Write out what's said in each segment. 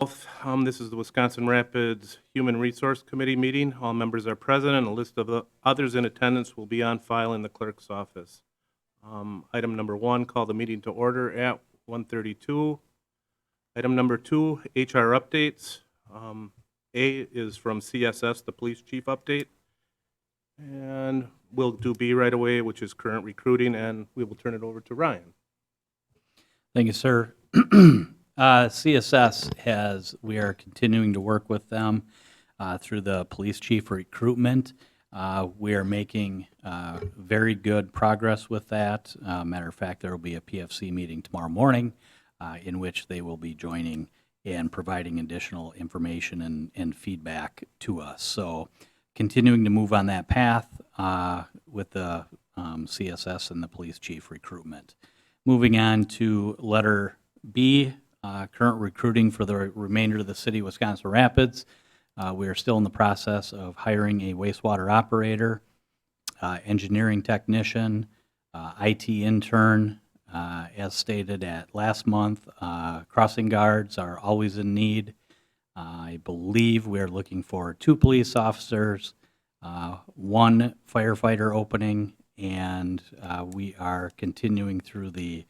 This is the Wisconsin Rapids Human Resource Committee meeting. All members are present, and a list of the others in attendance will be on file in the clerk's office. Item number 1, call the meeting to order at 1:32. Item number 2, HR updates. A is from CSS, the police chief update. And we'll do B right away, which is current recruiting, and we will turn it over to Ryan. Thank you, sir. CSS we are continuing to work with them through the police chief recruitment. We are making very good progress with that. Matter of fact, there will be a PFC meeting tomorrow morning in which they will be joining and providing additional information and feedback to us. So continuing to move on that path with the CSS and the police chief recruitment. Moving on to letter B, current recruiting for the remainder of the city of Wisconsin Rapids. We are still in the process of hiring a wastewater operator, engineering technician, IT intern, as stated at last month. Crossing guards are always in need. I believe we are looking for 2 police officers, 1 firefighter opening, and we are continuing through the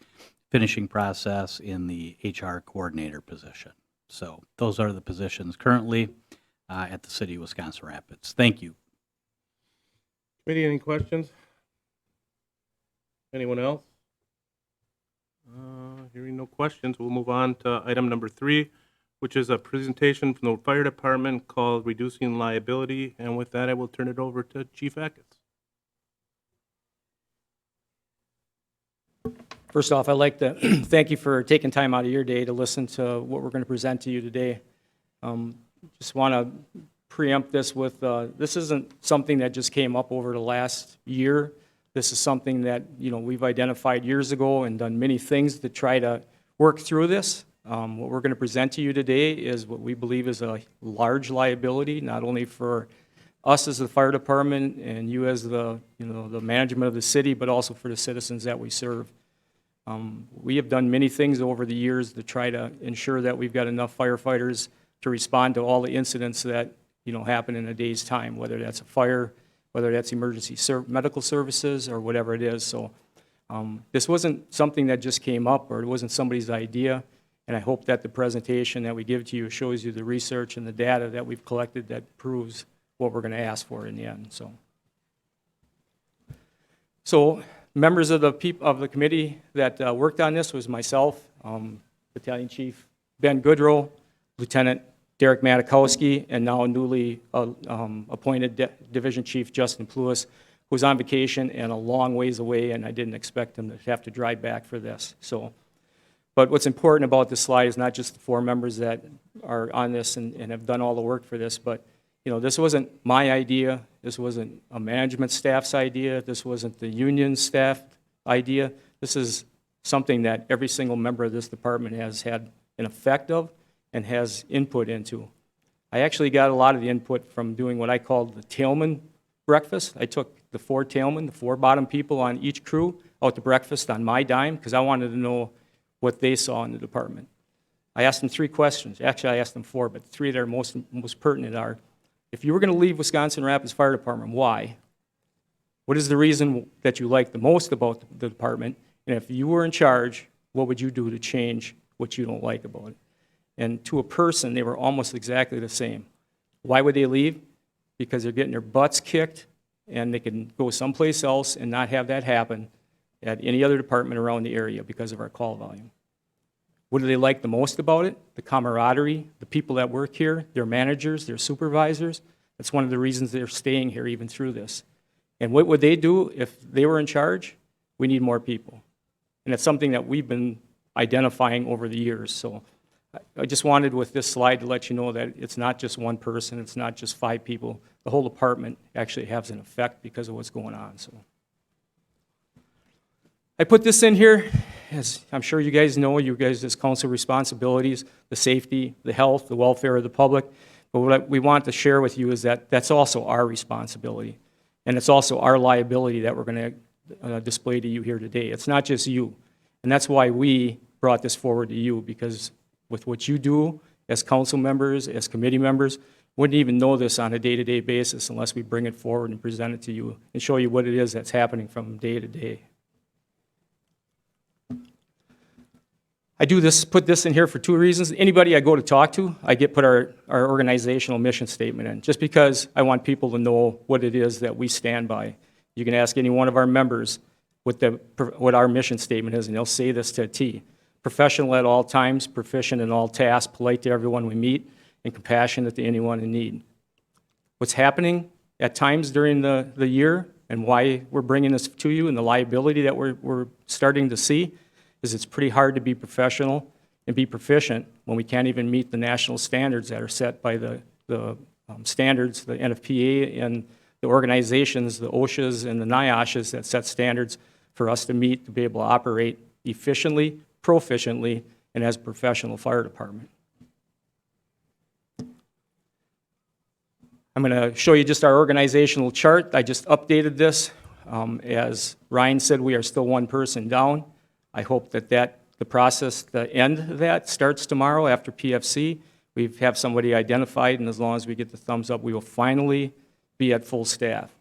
finishing process in the HR coordinator position. So those are the positions currently at the City of Wisconsin Rapids. Thank you. Committee, any questions? Anyone else? Hearing no questions, we'll move on to item number 3, which is a presentation from the fire department called Reducing Liability. And with that, I will turn it over to Chief Atkins. First off, I'd like to thank you for taking time out of your day to listen to what we're going to present to you today. Just want to preempt this with, this isn't something that just came up over the last year. This is something that, we've identified years ago and done many things to try to work through this. What we're going to present to you today is what we believe is a large liability, not only for us as the fire department and you as the, the management of the city, but also for the citizens that we serve. We have done many things over the years to try to ensure that we've got enough firefighters to respond to all the incidents that, happen in a day's time, whether that's a fire, whether that's emergency medical services, or whatever it is. So this wasn't something that just came up, or it wasn't somebody's idea, and I hope that the presentation that we give to you shows you the research and the data that we've collected that proves what we're going to ask for in the end. So members of the committee that worked on this was myself, Battalion Chief Ben Goodrow, Lieutenant Derek Matikowski, and now newly appointed Division Chief Justin Pluis, who's on vacation and a long ways away, and I didn't expect him to have to drive back for this. But what's important about this slide is not just the 4 members that are on this and have done all the work for this, but this wasn't my idea. This wasn't a management staff's idea. This wasn't the union staff idea. This is something that every single member of this department has had an effect of and has input into. I actually got a lot of the input from doing what I called the tailman breakfast. I took the 4 tailmen, the 4 bottom people on each crew, out to breakfast on my dime because I wanted to know what they saw in the department. I asked them 3 questions. Actually, I asked them 4, but the 3 that are most pertinent are, if you were going to leave Wisconsin Rapids Fire Department, why? What is the reason that you like the most about the department? And if you were in charge, what would you do to change what you don't like about it? And to a person, they were almost exactly the same. Why would they leave? Because they're getting their butts kicked, and they can go someplace else and not have that happen at any other department around the area because of our call volume. What do they like the most about it? The camaraderie, the people that work here, their managers, their supervisors. That's one of the reasons they're staying here even through this. And what would they do if they were in charge? We need more people. And it's something that we've been identifying over the years. So I just wanted with this slide to let you know that it's not just one person, it's not just 5 people. The whole department actually has an effect because of what's going on. So I put this in here, as I'm sure you guys know, you guys as council responsibilities, the safety, the health, the welfare of the public. But what we want to share with you is that that's also our responsibility. And it's also our liability that we're going to display to you here today. It's not just you. And that's why we brought this forward to you, because with what you do as council members, as committee members, wouldn't even know this on a day-to-day basis unless we bring it forward and present it to you and show you what it is that's happening from day to day. I put this in here for two reasons. Anybody I go to talk to, I put our organizational mission statement in, just because I want people to know what it is that we stand by. You can ask any one of our members what our mission statement is, and they'll say this to a T. Professional at all times, proficient in all tasks, polite to everyone we meet, and compassionate to anyone in need. What's happening at times during the year and why we're bringing this to you and the liability that we're starting to see is it's pretty hard to be professional and be proficient when we can't even meet the national standards that are set by the standards, the Nfpa and the organizations, the OSHAs and the NIOSHAs that set standards for us to meet to be able to operate efficiently, proficiently, and as a professional fire department. I'm going to show you just our organizational chart. I just updated this. As Ryan said, we are still one person down. I hope that the process, the end of that, starts tomorrow after PFC. We have somebody identified, and as long as we get the thumbs up, we will finally be at full staff.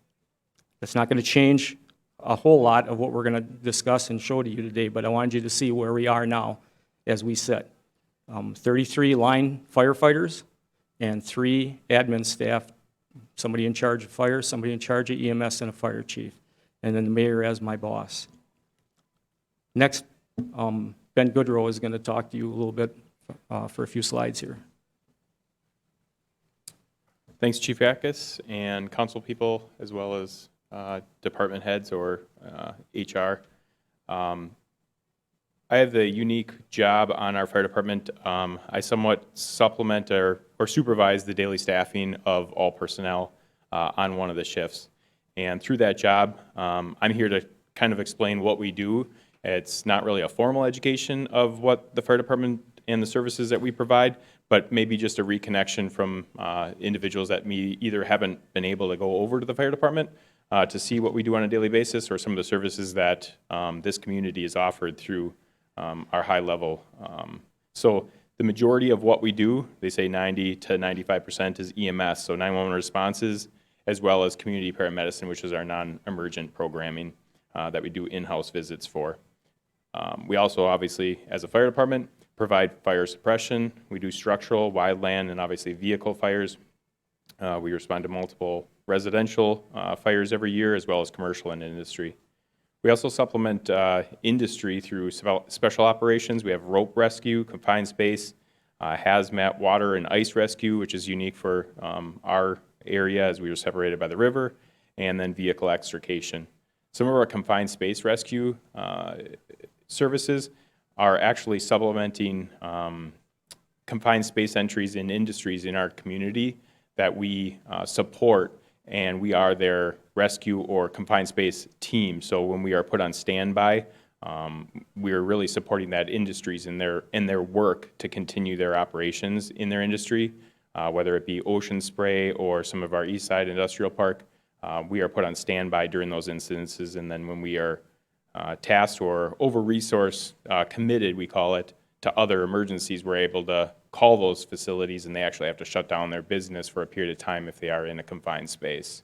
That's not going to change a whole lot of what we're going to discuss and show to you today, but I wanted you to see where we are now as we sit. 33 line firefighters and 3 admin staff, somebody in charge of fire, somebody in charge of EMS, and a fire chief, and then the mayor as my boss. Next, Ben Goodrow is going to talk to you a little bit for a few slides here. Thanks, Chief Yakis and council people, as well as department heads or HR. I have the unique job on our fire department. I somewhat supplement or supervise the daily staffing of all personnel on one of the shifts. And through that job, I'm here to kind of explain what we do. It's not really a formal education of what the fire department and the services that we provide, but maybe just a reconnection from individuals that either haven't been able to go over to the fire department to see what we do on a daily basis, or some of the services that this community is offered through our high level. So the majority of what we do, they say 90 to 95% is EMS, so 911 responses, as well as community paramedicine, which is our non-emergent programming that we do in-house visits for. We also, obviously, as a fire department, provide fire suppression. We do structural, wildland, and obviously vehicle fires. We respond to multiple residential fires every year, as well as commercial and industry. We also supplement industry through special operations. We have rope rescue, confined space, hazmat, water, and ice rescue, which is unique for our area as we were separated by the river, and then vehicle extrication. Some of our confined space rescue services are actually supplementing confined space entries in industries in our community that we support, and we are their rescue or confined space team. So when we are put on standby, we are really supporting that industries in their work to continue their operations in their industry, whether it be Ocean Spray or some of our East Side Industrial Park. We are put on standby during those incidences, and then when we are tasked or over-resourced, committed, we call it, to other emergencies, we're able to call those facilities, and they actually have to shut down their business for a period of time if they are in a confined space.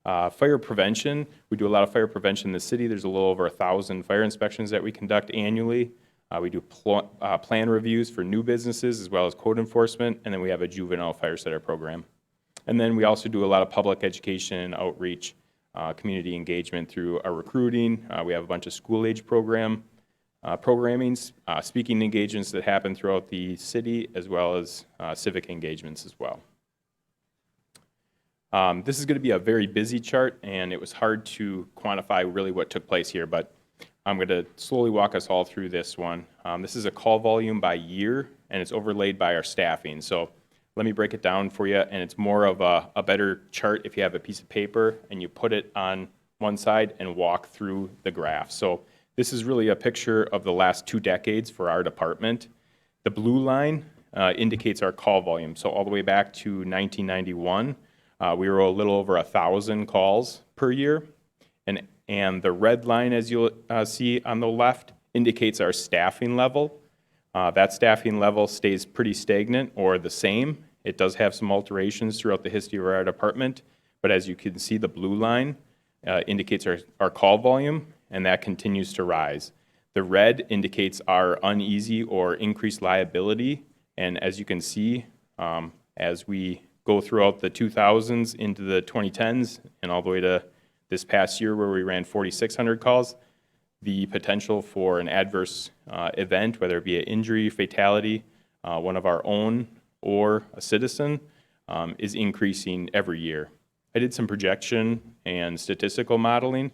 Fire prevention, we do a lot of fire prevention in the city. There's a little over 1,000 fire inspections that we conduct annually. We do plan reviews for new businesses as well as code enforcement, and then we have a juvenile fire setter program. And then we also do a lot of public education and outreach, community engagement through our recruiting. We have a bunch of school-age programmings, speaking engagements that happen throughout the city, as well as civic engagements as well. This is going to be a very busy chart, and it was hard to quantify really what took place here, but I'm going to slowly walk us all through this one. This is a call volume by year, and it's overlaid by our staffing. So let me break it down for you, and it's more of a better chart if you have a piece of paper and you put it on one side and walk through the graph. So this is really a picture of the last 2 decades for our department. The blue line indicates our call volume. So all the way back to 1991, we were a little over 1,000 calls per year. And the red line, as you'll see on the left, indicates our staffing level. That staffing level stays pretty stagnant or the same. It does have some alterations throughout the history of our department, but as you can see, the blue line indicates our call volume, and that continues to rise. The red indicates our uneasy or increased liability, and as you can see, as we go throughout the 2000s into the 2010s and all the way to this past year where we ran 4,600 calls, the potential for an adverse event, whether it be an injury, fatality, one of our own or a citizen, is increasing every year. I did some projection and statistical modeling,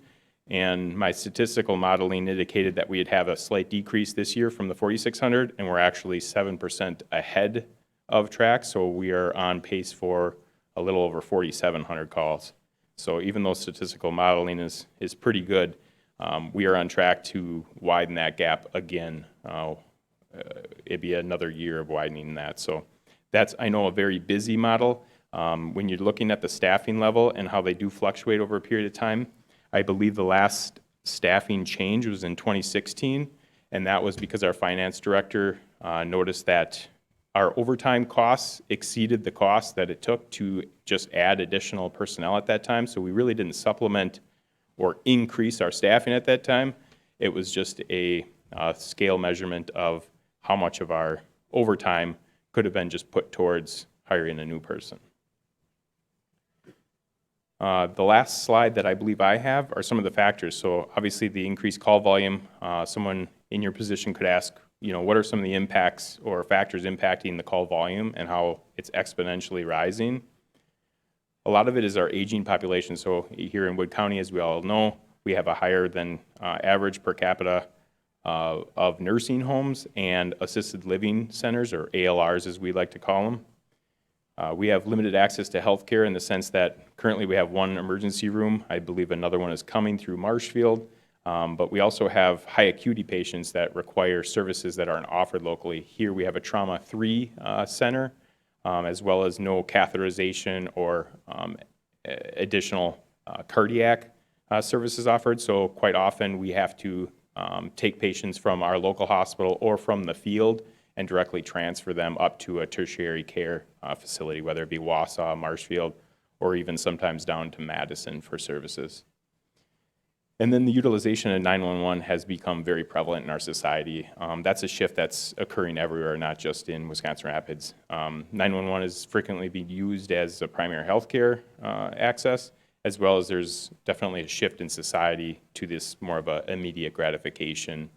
and my statistical modeling indicated that we'd have a slight decrease this year from the 4,600, and we're actually 7% ahead of track, so we are on pace for a little over 4,700 calls. So even though statistical modeling is pretty good, we are on track to widen that gap again. It'd be another year of widening that. So that's, I know, a very busy model. When you're looking at the staffing level and how they do fluctuate over a period of time, I believe the last staffing change was in 2016, and that was because our finance director noticed that our overtime costs exceeded the cost that it took to just add additional personnel at that time. So we really didn't supplement or increase our staffing at that time. It was just a scale measurement of how much of our overtime could have been just put towards hiring a new person. The last slide that I believe I have are some of the factors. So obviously the increased call volume, someone in your position could ask, what are some of the impacts or factors impacting the call volume and how it's exponentially rising? A lot of it is our aging population. So here in Wood County, as we all know, we have a higher than average per capita of nursing homes and assisted living centers, or ALRs as we like to call them. We have limited access to health care in the sense that currently we have one emergency room. I believe another one is coming through Marshfield. But we also have high acuity patients that require services that aren't offered locally. Here we have a trauma-free center, as well as no catheterization or additional cardiac services offered. So quite often we have to take patients from our local hospital or from the field and directly transfer them up to a tertiary care facility, whether it be Wausau, Marshfield, or even sometimes down to Madison for services. And then the utilization of 911 has become very prevalent in our society. That's a shift that's occurring everywhere, not just in Wisconsin Rapids. 911 is frequently being used as a primary healthcare access, as well as there's definitely a shift in society to this more of an immediate gratification,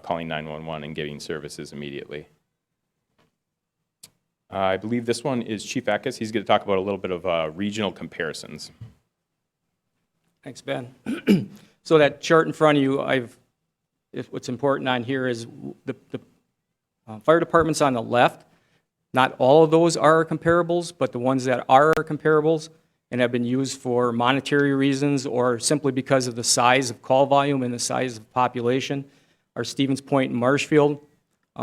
calling 911 and giving services immediately. I believe this one is Chief Eckes. He's going to talk about a little bit of regional comparisons. Thanks, Ben. So that chart in front of you, what's important on here is the fire departments on the left. Not all of those are comparables, but the ones that are comparables and have been used for monetary reasons or simply because of the size of call volume and the size of population are Stevens Point and Marshfield.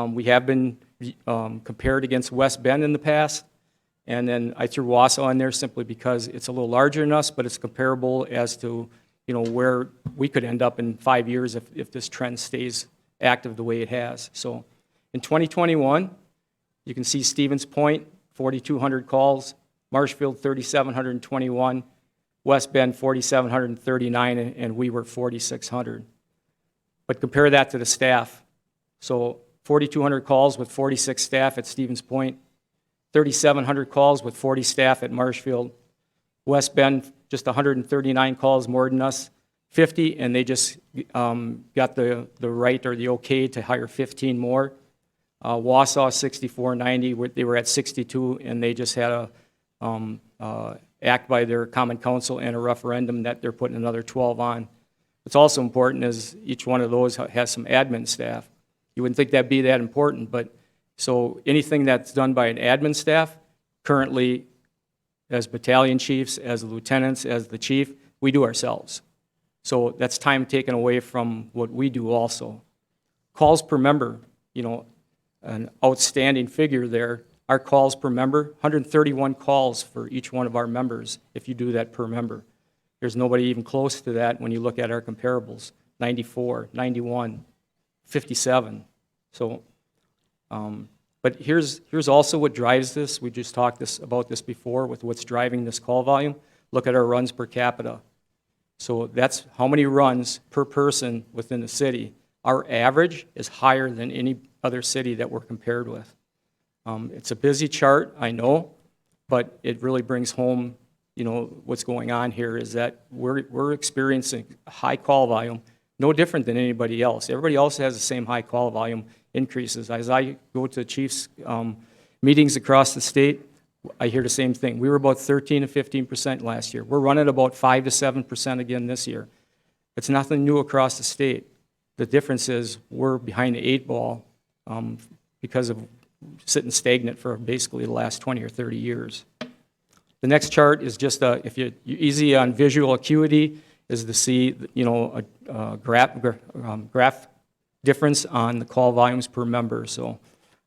We have been compared against West Bend in the past, and then I threw Wausau in there simply because it's a little larger than us, but it's comparable as to where we could end up in 5 years if this trend stays active the way it has. So in 2021, you can see Stevens Point, 4,200 calls, Marshfield, 3,721, West Bend, 4,739, and we were 4,600. But compare that to the staff. So 4,200 calls with 46 staff at Stevens Point, 3,700 calls with 40 staff at Marshfield, West Bend, just 139 calls more than us, 50, and they just got the right or the okay to hire 15 more. Wausau, 6490, they were at 62, and they just had a act by their common council and a referendum that they're putting another 12 on. What's also important is each one of those has some admin staff. You wouldn't think that'd be that important, but so anything that's done by an admin staff, currently as battalion chiefs, as lieutenants, as the chief, we do ourselves. So that's time taken away from what we do also. Calls per member, an outstanding figure there. Our calls per member, 131 calls for each one of our members if you do that per member. There's nobody even close to that when you look at our comparables, 94, 91, 57. So But here's also what drives this. We just talked about this before with what's driving this call volume. Look at our runs per capita. So that's how many runs per person within the city. Our average is higher than any other city that we're compared with. It's a busy chart, I know, but it really brings home, what's going on here is that we're experiencing a high call volume, no different than anybody else. Everybody else has the same high call volume increases. As I go to chiefs meetings across the state, I hear the same thing. We were about 13 to 15% last year. We're running about 5 to 7% again this year. It's nothing new across the state. The difference is we're behind the 8 ball because of sitting stagnant for basically the last 20 or 30 years. The next chart is just, if you're easy on visual acuity, is to see, a graph difference on the call volumes per member. So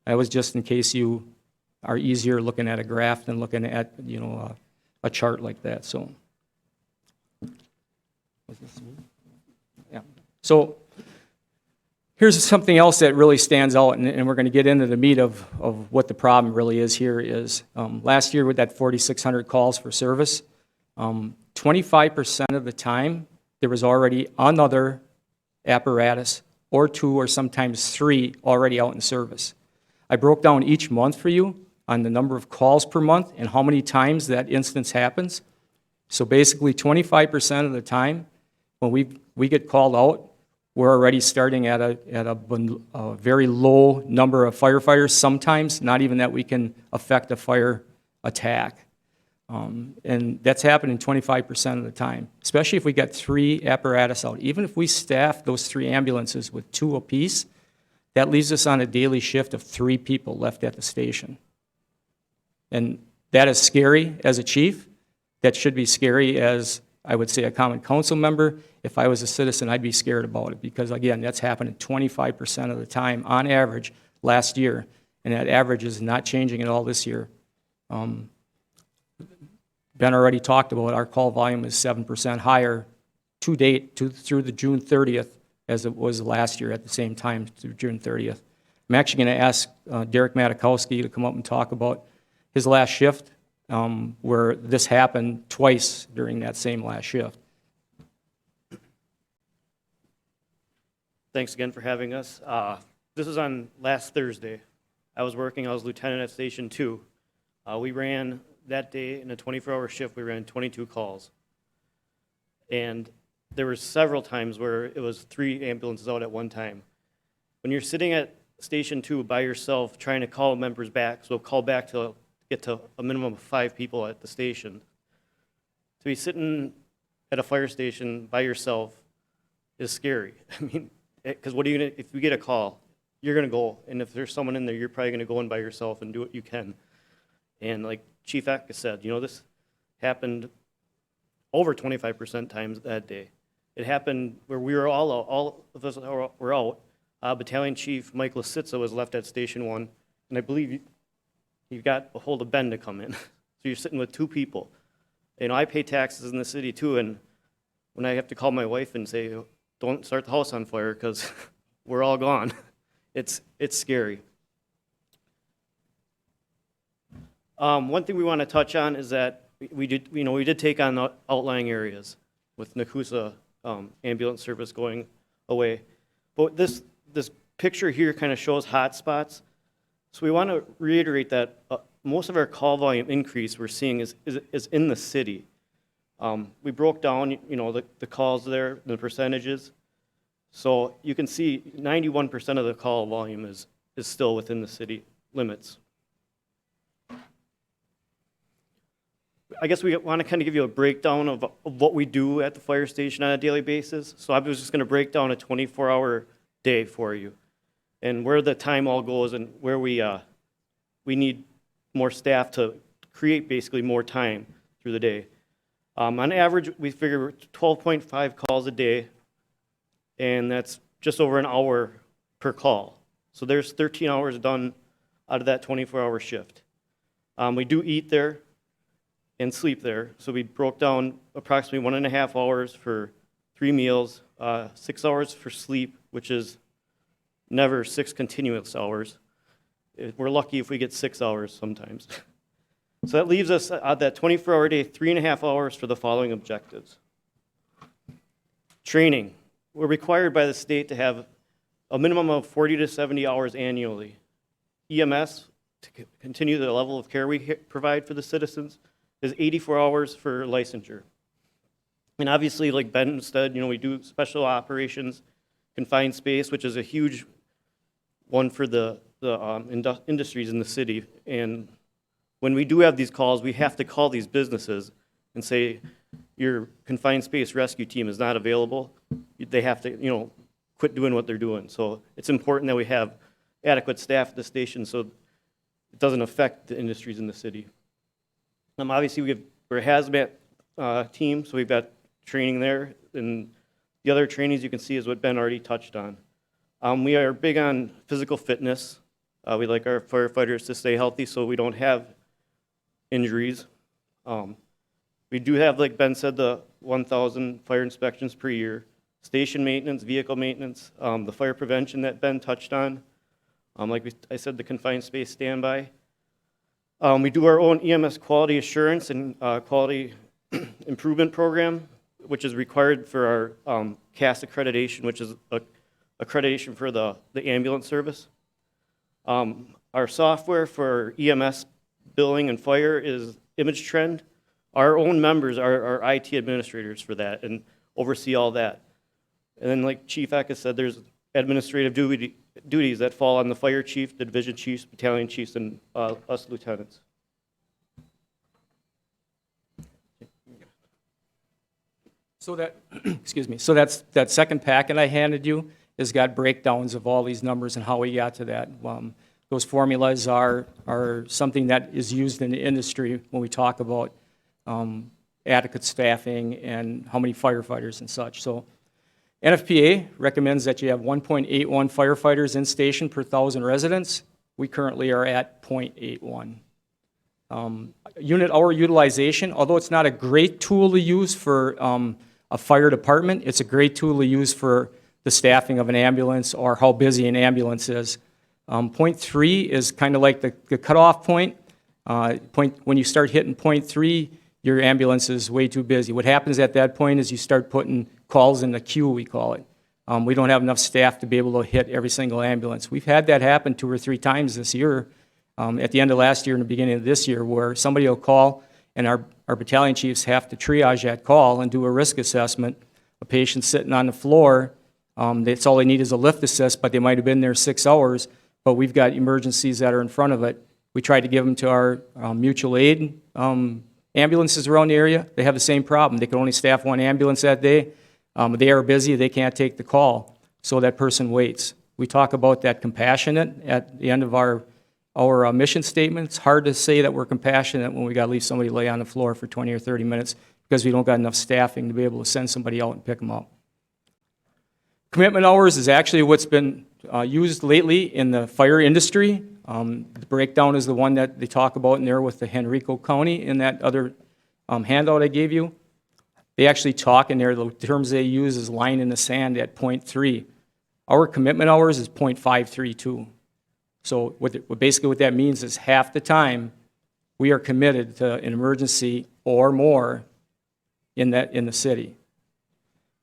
that was just in case you are easier looking at a graph than looking at, a chart like that. So, yeah. So here's something else that really stands out, and we're going to get into the meat of what the problem really is here is, last year with that 4,600 calls for service, 25% of the time there was already another apparatus or 2 or sometimes 3 already out in service. I broke down each month for you on the number of calls per month and how many times that instance happens. So basically 25% of the time when we get called out, we're already starting at a very low number of firefighters, sometimes not even that we can affect a fire attack. And that's happening 25% of the time, especially if we got 3 apparatus out. Even if we staff those 3 ambulances with 2 apiece, that leaves us on a daily shift of 3 people left at the station. And that is scary as a chief. That should be scary as, I would say, a common council member. If I was a citizen, I'd be scared about it because, again, that's happening 25% of the time on average last year, and that average is not changing at all this year. Ben already talked about our call volume is 7% higher to date through the June 30th as it was last year at the same time through June 30th. I'm actually going to ask Derek Matakowski to come up and talk about his last shift, where this happened twice during that same last shift. Thanks again for having us. This was on last Thursday. I was lieutenant at Station 2. We ran that day in a 24-hour shift, we ran 22 calls. And there were several times where it was 3 ambulances out at one time. When you're sitting at Station 2 by yourself trying to call members back, so call back to get to a minimum of 5 people at the station, to be sitting at a fire station by yourself is scary. I mean, because what are you gonna, if you get a call, you're gonna go, and if there's someone in there, you're probably gonna go in by yourself and do what you can. And like Chief Atka said, this happened over 25% times that day. It happened where we were all of us were out. Battalion Chief Mike Lasitza was left at Station 1, and I believe you got a hold of Ben to come in. So you're sitting with 2 people. I pay taxes in the city too, and when I have to call my wife and say, don't start the house on fire because we're all gone, it's scary. One thing we want to touch on is that we did take on the outlying areas with Nakusa ambulance service going away. But this picture here kind of shows hot spots. So we want to reiterate that most of our call volume increase we're seeing is in the city. We broke down, the calls there, the percentages. So you can see 91% of the call volume is still within the city limits. I guess we want to kind of give you a breakdown of what we do at the fire station on a daily basis. So I was just going to break down a 24-hour day for you and where the time all goes and where we need more staff to create basically more time through the day. On average, we figure 12.5 calls a day, and that's just over an hour per call. So there's 13 hours done out of that 24-hour shift. We do eat there and sleep there. So we broke down approximately 1.5 hours for 3 meals, 6 hours for sleep, which is never 6 continuous hours, We're lucky if we get 6 hours sometimes. So that leaves us at that 24-hour day, 3.5 hours for the following objectives. Training. We're required by the state to have a minimum of 40 to 70 hours annually. EMS, to continue the level of care we provide for the citizens, is 84 hours for licensure. And obviously, like Ben said, we do special operations, confined space, which is a huge one for the industries in the city. And when we do have these calls, we have to call these businesses and say, your confined space rescue team is not available. They have to, quit doing what they're doing. So it's important that we have adequate staff at the station so it doesn't affect the industries in the city. Obviously, we're a hazmat team, so we've got training there. And the other trainings you can see is what Ben already touched on. We are big on physical fitness. We like our firefighters to stay healthy so we don't have injuries. We do have, like Ben said, the 1,000 fire inspections per year, station maintenance, vehicle maintenance, the fire prevention that Ben touched on. I said, the confined space standby. We do our own EMS quality assurance and quality improvement program, which is required for our CAS accreditation, which is accreditation for the ambulance service. Our software for EMS billing and fire is Image Trend. Our own members are IT administrators for that and oversee all that. And then, like Chief Eka said, there's administrative duties that fall on the fire chief, the division chiefs, battalion chiefs, and us lieutenants. So that, excuse me, so that second packet I handed you has got breakdowns of all these numbers and how we got to that. Those formulas are something that is used in the industry when we talk about adequate staffing and how many firefighters and such. So NFPA recommends that you have 1.81 firefighters in station per 1,000 residents. We currently are at 0.81. Unit hour utilization, although it's not a great tool to use for a fire department, it's a great tool to use for the staffing of an ambulance or how busy an ambulance is. 0.3 is kind of like the cutoff point. When you start hitting 0.3, your ambulance is way too busy. What happens at that point is you start putting calls in the queue, we call it. We don't have enough staff to be able to hit every single ambulance. We've had that happen 2 or 3 times this year, at the end of last year and the beginning of this year, where somebody will call and our battalion chiefs have to triage that call and do a risk assessment. A patient sitting on the floor, that's all they need is a lift assist, but they might have been there 6 hours, but we've got emergencies that are in front of it. We tried to give them to our mutual aid ambulances around the area. They have the same problem. They can only staff 1 ambulance that day. They are busy. They can't take the call, so that person waits. We talk about that compassionate at the end of our mission statement. It's hard to say that we're compassionate when we got to leave somebody lay on the floor for 20 or 30 minutes because we don't got enough staffing to be able to send somebody out and pick them up. Commitment hours is actually what's been used lately in the fire industry. The breakdown is the one that they talk about in there with the Henrico County in that other handout I gave you. They actually talk in there, the terms they use is line in the sand at 0.3. Our commitment hours is 0.532. So basically what that means is half the time we are committed to an emergency or more in the city.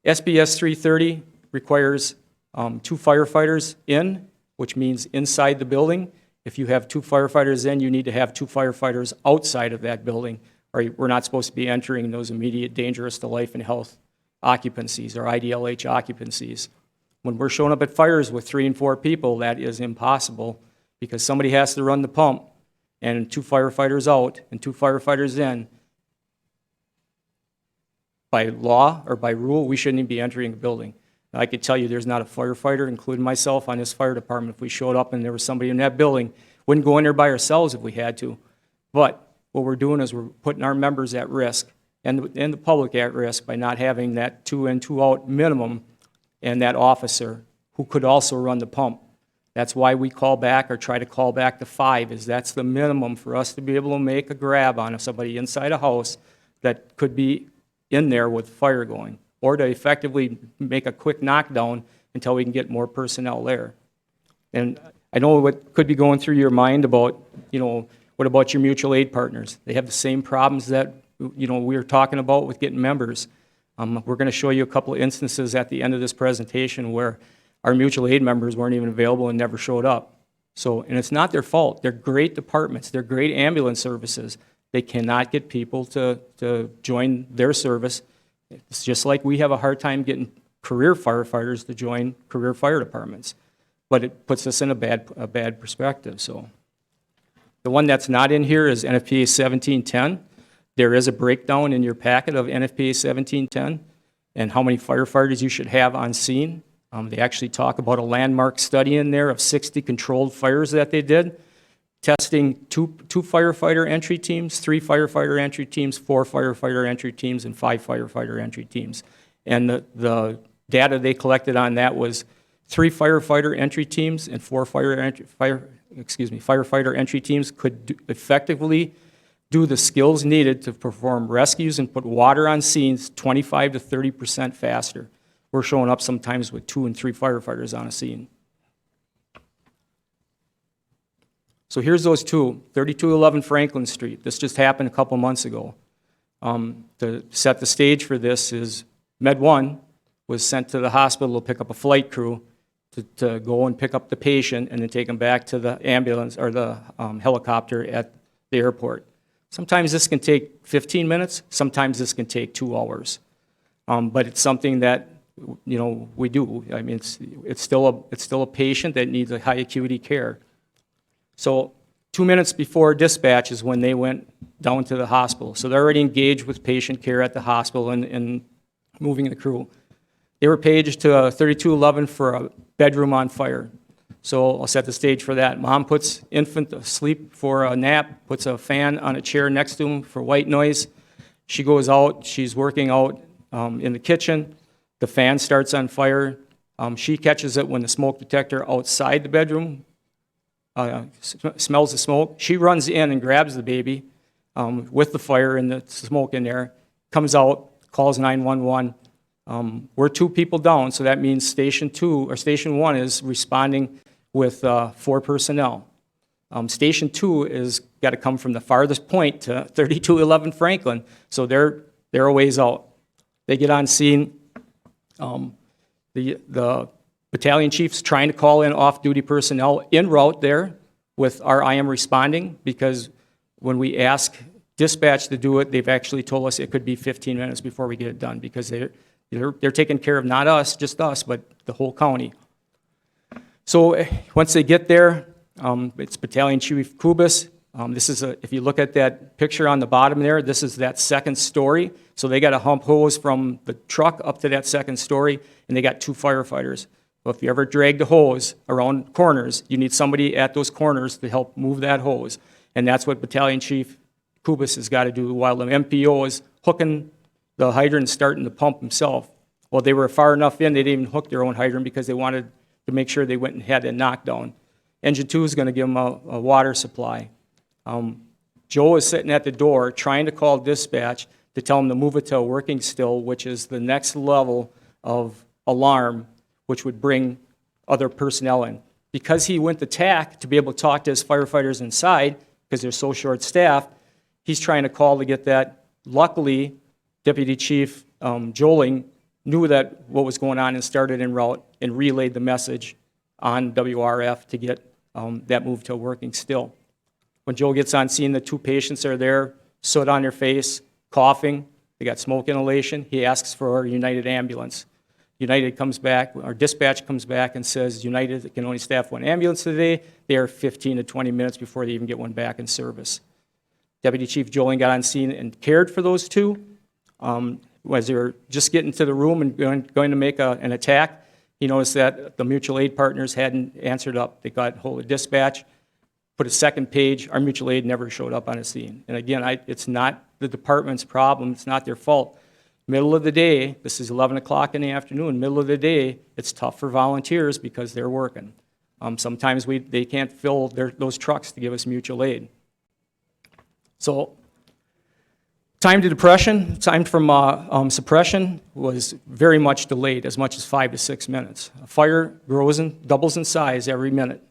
SBS 330 requires 2 firefighters in, which means inside the building. If you have 2 firefighters in, you need to have 2 firefighters outside of that building, or we're not supposed to be entering those immediate dangerous to life and health occupancies or IDLH occupancies. When we're showing up at fires with 3 and 4 people, that is impossible because somebody has to run the pump and 2 firefighters out and 2 firefighters in. By law or by rule, we shouldn't even be entering the building. I could tell you there's not a firefighter, including myself, on this fire department. If we showed up and there was somebody in that building, wouldn't go in there by ourselves if we had to. But what we're doing is we're putting our members at risk and the public at risk by not having that 2 in, 2 out minimum and that officer who could also run the pump. That's why we call back or try to call back to 5, is that's the minimum for us to be able to make a grab on somebody inside a house that could be in there with fire going, or to effectively make a quick knockdown until we can get more personnel there. And I know what could be going through your mind about, what about your mutual aid partners? They have the same problems that, we were talking about with getting members. We're going to show you a couple of instances at the end of this presentation where our mutual aid members weren't even available and never showed up. So, and it's not their fault. They're great departments. They're great ambulance services. They cannot get people to join their service. It's just like we have a hard time getting career firefighters to join career fire departments. But it puts us in a bad perspective. So, the one that's not in here is NFPA 1710. There is a breakdown in your packet of NFPA 1710 and how many firefighters you should have on scene. They actually talk about a landmark study in there of 60 controlled fires that they did, testing two firefighter entry teams, 3 firefighter entry teams, 4 firefighter entry teams, and 5 firefighter entry teams. And the data they collected on that was 3 firefighter entry teams and 4 firefighter entry teams could effectively do the skills needed to perform rescues and put water on scenes 25 to 30% faster. We're showing up sometimes with 2 and 3 firefighters on a scene. So here's those two, 3211 Franklin Street. This just happened a couple months ago. To set the stage for this is Med 1 was sent to the hospital to pick up a flight crew to go and pick up the patient and then take him back to the ambulance or the helicopter at the airport. Sometimes this can take 15 minutes, sometimes this can take 2 hours. But it's something that we do. I mean, it's still a patient that needs a high acuity care. So 2 minutes before dispatch is when they went down to the hospital. So they're already engaged with patient care at the hospital and moving the crew. They were paged to 3211 for a bedroom on fire. So I'll set the stage for that. Mom puts infant asleep for a nap, puts a fan on a chair next to him for white noise. She goes out, she's working out in the kitchen. The fan starts on fire. She catches it when the smoke detector outside the bedroom smells the smoke. She runs in and grabs the baby with the fire and the smoke in there, comes out, calls 911. We're 2 people down, so that means Station 1 is responding with 4 personnel. Station 2 is got to come from the farthest point to 3211 Franklin, so they're a ways out. They get on scene. The battalion chief's trying to call in off-duty personnel en route there with our IM responding, because when we ask dispatch to do it, they've actually told us it could be 15 minutes before we get it done, because they're taking care of not us, just us, but the whole county. So once they get there, it's Battalion Chief Kubis. This is if you look at that picture on the bottom there, this is that second story. So they got a hump hose from the truck up to that second story, and they got 2 firefighters. Well, if you ever drag the hose around corners, you need somebody at those corners to help move that hose. And that's what Battalion Chief Kubis has got to do while the MPO is hooking the hydrant and starting the pump himself. Well, they were far enough in, they didn't even hook their own hydrant because they wanted to make sure they went and had that knockdown. Engine 2 is going to give them a water supply. Joe is sitting at the door trying to call dispatch to tell him to move it to a working still, which is the next level of alarm, which would bring other personnel in. Because he went to TAC to be able to talk to his firefighters inside, because they're so short-staffed, he's trying to call to get that. Luckily, Deputy Chief Joling knew that what was going on and started en route and relayed the message on WRF to get that moved to a working still. When Joe gets on scene, the 2 patients are there, soot on their face, coughing, they got smoke inhalation. He asks for a United ambulance. United comes back, our dispatch comes back and says United can only staff 1 ambulance today. They are 15 to 20 minutes before they even get one back in service. Deputy Chief Joling got on scene and cared for those 2. As they were just getting to the room and going to make an attack, he noticed that the mutual aid partners hadn't answered up. They got hold of dispatch, put a second page. Our mutual aid never showed up on the scene. And again, it's not the department's problem. It's not their fault. Middle of the day, this is 11 o'clock in the afternoon, middle of the day, it's tough for volunteers because they're working. Sometimes they can't fill those trucks to give us mutual aid. So time to depression, time from suppression was very much delayed, as much as 5 to 6 minutes. A fire grows and doubles in size every minute.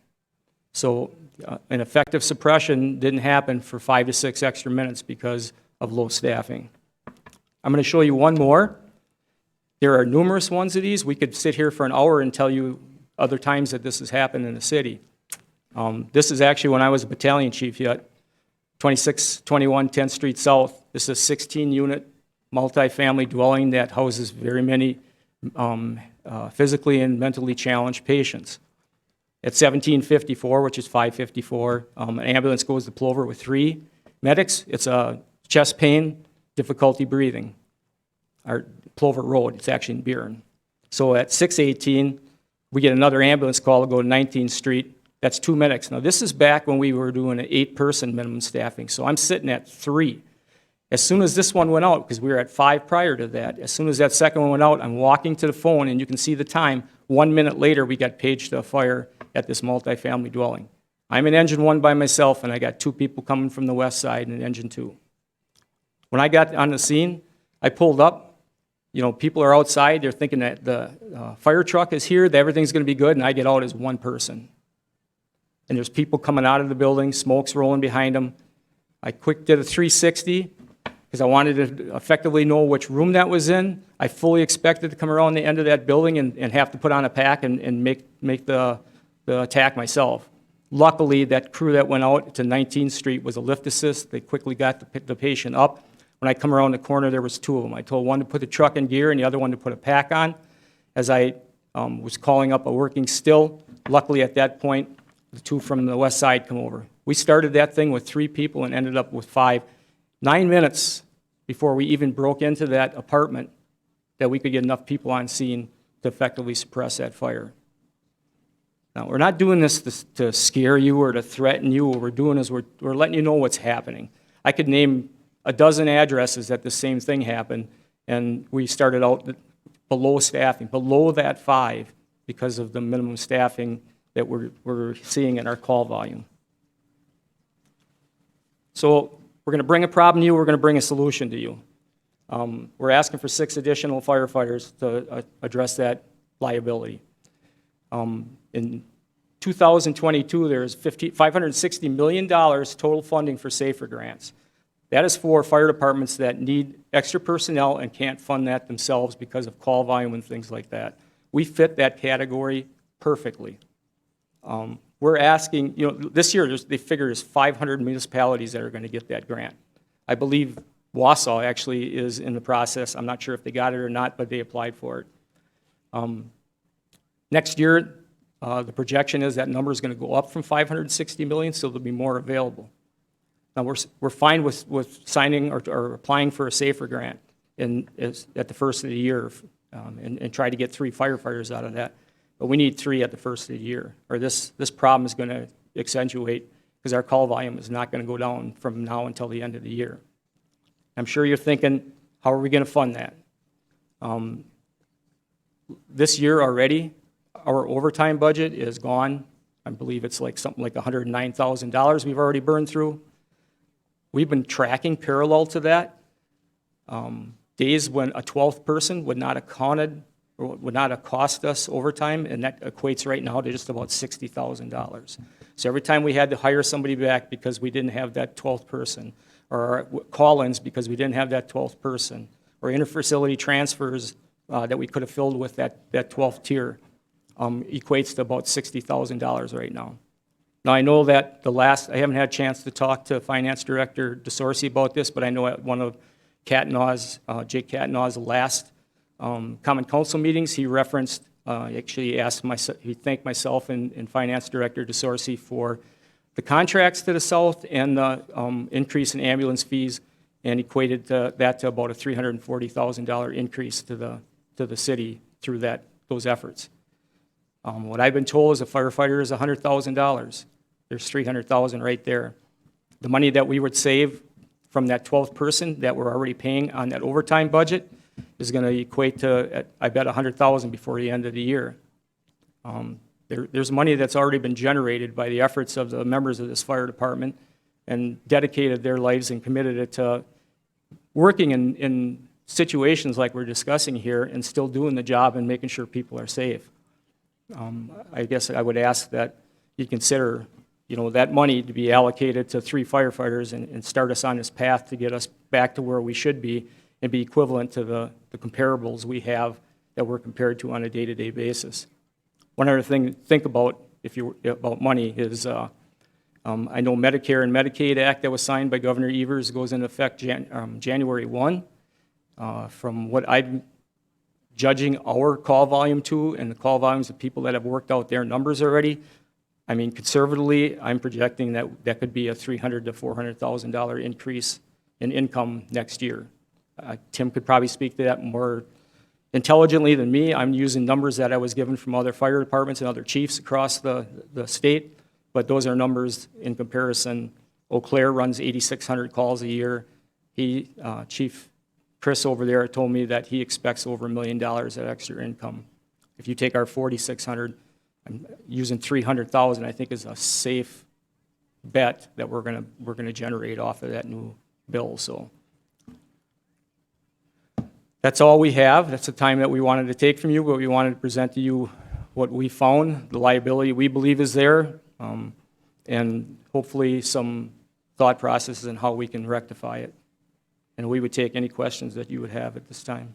So an effective suppression didn't happen for 5 to 6 extra minutes because of low staffing. I'm going to show you one more. There are numerous ones of these. We could sit here for an hour and tell you other times that this has happened in the city. This is actually when I was a battalion chief yet, 2621 10th Street South. This is a 16-unit multifamily dwelling that houses very many physically and mentally challenged patients. At 1754, which is 554, an ambulance goes to Plover with 3 medics. It's a chest pain, difficulty breathing. Our Plover Road, it's actually in Buren. So at 618, we get another ambulance call to go to 19th Street. That's 2 medics. Now this is back when we were doing an 8-person minimum staffing, so I'm sitting at 3. As soon as this one went out, because we were at 5 prior to that, as soon as that second one went out, I'm walking to the phone, and you can see the time. 1 minute later, we got paged to a fire at this multifamily dwelling. I'm in engine 1 by myself, and I got 2 people coming from the west side in engine 2. When I got on the scene, I pulled up. You know, people are outside. They're thinking that the fire truck is here, that everything's going to be good, and I get out as 1 person. And there's people coming out of the building, smoke's rolling behind them. I quick did a 360 because I wanted to effectively know which room that was in. I fully expected to come around the end of that building and have to put on a pack and make the attack myself. Luckily, that crew that went out to 19th Street was a lift assist. They quickly got the patient up. When I come around the corner, there was 2 of them. I told one to put the truck in gear and the other one to put a pack on. As I was calling up a working still, luckily at that point, the 2 from the west side come over. We started that thing with 3 people and ended up with 5. 9 minutes before we even broke into that apartment that we could get enough people on scene to effectively suppress that fire. Now, we're not doing this to scare you or to threaten you. What we're doing is we're letting you know what's happening. I could name a dozen addresses that the same thing happened, and we started out below staffing, below that 5 because of the minimum staffing that we're seeing in our call volume. So we're going to bring a problem to you. We're going to bring a solution to you. We're asking for 6 additional firefighters to address that liability. In 2022, there's $560 million total funding for SAFER grants. That is for fire departments that need extra personnel and can't fund that themselves because of call volume and things like that. We fit that category perfectly. We're asking, you know, this year they figure there's 500 municipalities that are going to get that grant. I believe Wausau actually is in the process. I'm not sure if they got it or not, but they applied for it. Next year, the projection is that number is going to go up from 560 million, so there'll be more available. Now, we're fine with signing or applying for a SAFER grant at the first of the year and try to get 3 firefighters out of that. But we need 3 at the first of the year, or this problem is going to accentuate because our call volume is not going to go down from now until the end of the year. I'm sure you're thinking, how are we going to fund that? This year already, our overtime budget is gone. I believe it's like something like $109,000 we've already burned through. We've been tracking parallel to that. Days when a 12th person would not have counted or would not have cost us overtime, and that equates right now to just about $60,000. So every time we had to hire somebody back because we didn't have that 12th person, or call-ins because we didn't have that 12th person, or interfacility transfers that we could have filled with that 12th tier, equates to about $60,000 right now. Now, I know that I haven't had a chance to talk to Finance Director DeSorsi about this, but I know at one of Jake Cattenaw's last Common Council meetings, he referenced, he thanked myself and Finance Director DeSorsi for the contracts to the south and the increase in ambulance fees, and equated that to about a $340,000 increase to the city through those efforts. What I've been told is a firefighter is $100,000. There's $300,000 right there. The money that we would save from that 12th person that we're already paying on that overtime budget is going to equate to, I bet, $100,000 before the end of the year. There's money that's already been generated by the efforts of the members of this fire department and dedicated their lives and committed it to working in situations like we're discussing here and still doing the job and making sure people are safe. I guess I would ask that you consider that money to be allocated to 3 firefighters and start us on this path to get us back to where we should be and be equivalent to the comparables we have that we're compared to on a day-to-day basis. One other thing to think about about money is I know Medicare and Medicaid Act that was signed by Governor Evers goes into effect January 1. From what I'm judging our call volume to and the call volumes of people that have worked out their numbers already, I mean, conservatively, I'm projecting that could be a $300,000 to $400,000 increase in income next year. Tim could probably speak to that more intelligently than me. I'm using numbers that I was given from other fire departments and other chiefs across the state, but those are numbers in comparison. Eau Claire runs 8,600 calls a year. Chief Chris over there told me that he expects over $1 million of extra income. If you take our 4,600, I'm using 300,000, I think is a safe bet that we're gonna generate off of that new bill. So that's all we have. That's the time that we wanted to take from you, but we wanted to present to you what we found, the liability we believe is there, and hopefully some thought processes on how we can rectify it. And we would take any questions that you would have at this time.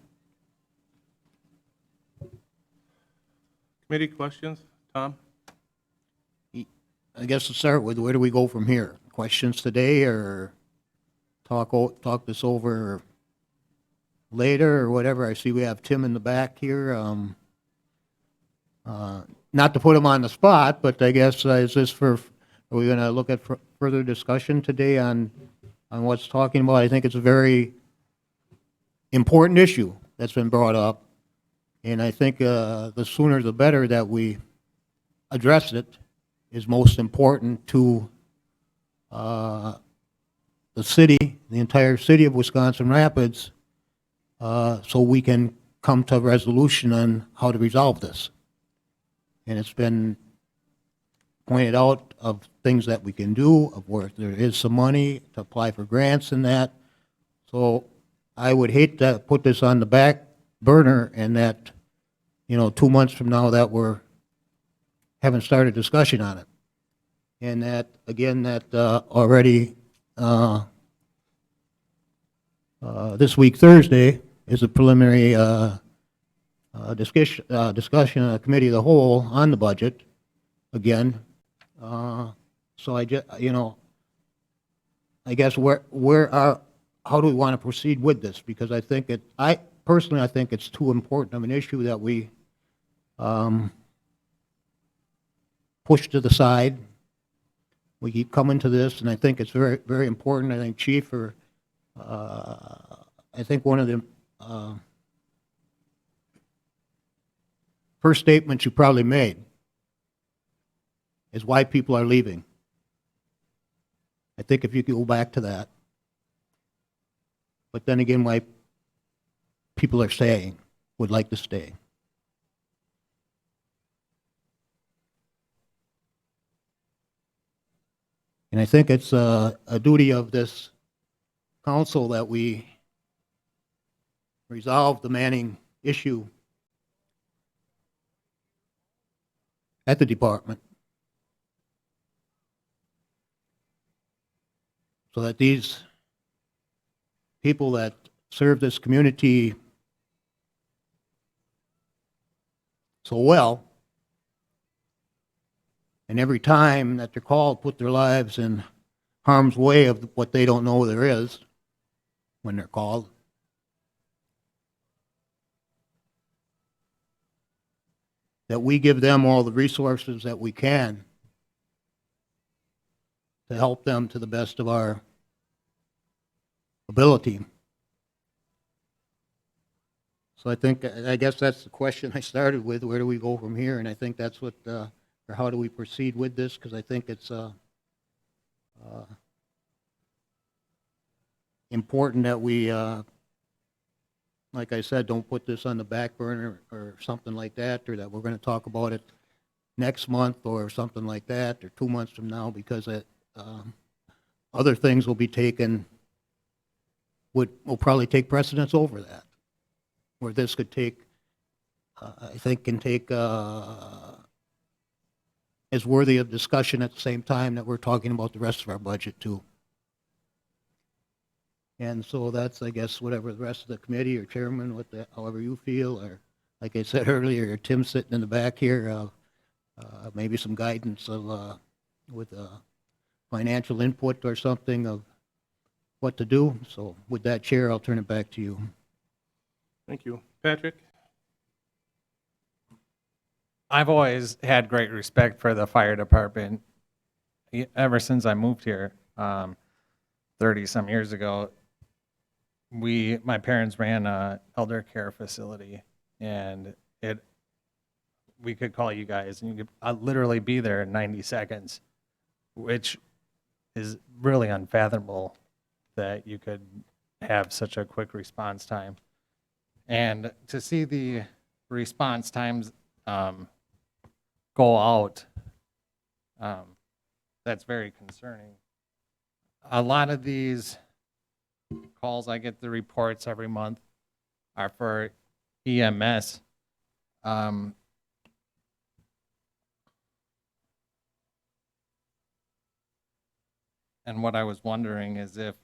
Committee questions? Tom? I guess to start with, where do we go from here? Questions today, or talk this over later, or whatever? I see we have Tim in the back here. Not to put him on the spot, but I guess are we going to look at further discussion today on what's talking about? I think it's a very important issue that's been brought up, and I think the sooner the better that we address it is most important to the city, the entire city of Wisconsin Rapids, so we can come to a resolution on how to resolve this. And it's been pointed out of things that we can do, of where there is some money to apply for grants and that. So I would hate to put this on the back burner and that, 2 months from now that haven't started discussion on it. And that, again, that already this week, Thursday, is a preliminary discussion of the committee of the whole on the budget, again. So I guess how do we want to proceed with this? Because I personally think it's too important of an issue that we push to the side. We keep coming to this, and I think it's very, very important. I think, Chief, I think one of the first statements you probably made is why people are leaving. I think if you could go back to that. But then again, why people are staying, would like to stay. And I think it's a duty of this council that we resolve the manning issue at the department, so that these people that serve this community so well, and every time that they're called, put their lives in harm's way of what they don't know there is when they're called. That we give them all the resources that we can to help them to the best of our ability. So I guess that's the question I started with, where do we go from here? And I think that's what, or how do we proceed with this? Because I think it's important that we, like I said, don't put this on the back burner or something like that, or that we're going to talk about it next month or something like that, or 2 months from now, because other things will be will probably take precedence over that. Where this could take, I think can take is worthy of discussion at the same time that we're talking about the rest of our budget too. And so that's, I guess, whatever the rest of the committee or chairman, however you feel, or like I said earlier, Tim sitting in the back here, maybe some guidance of, with financial input or something of what to do. So with that, Chair, I'll turn it back to you. Thank you. Patrick? I've always had great respect for the fire department. Ever since I moved here, 30-some years ago, my parents ran a elder care facility, and we could call you guys, and you could literally be there in 90 seconds, which is really unfathomable that you could have such a quick response time. And to see the response times go out, that's very concerning. A lot of these calls, I get the reports every month, are for EMS. And what I was wondering is if,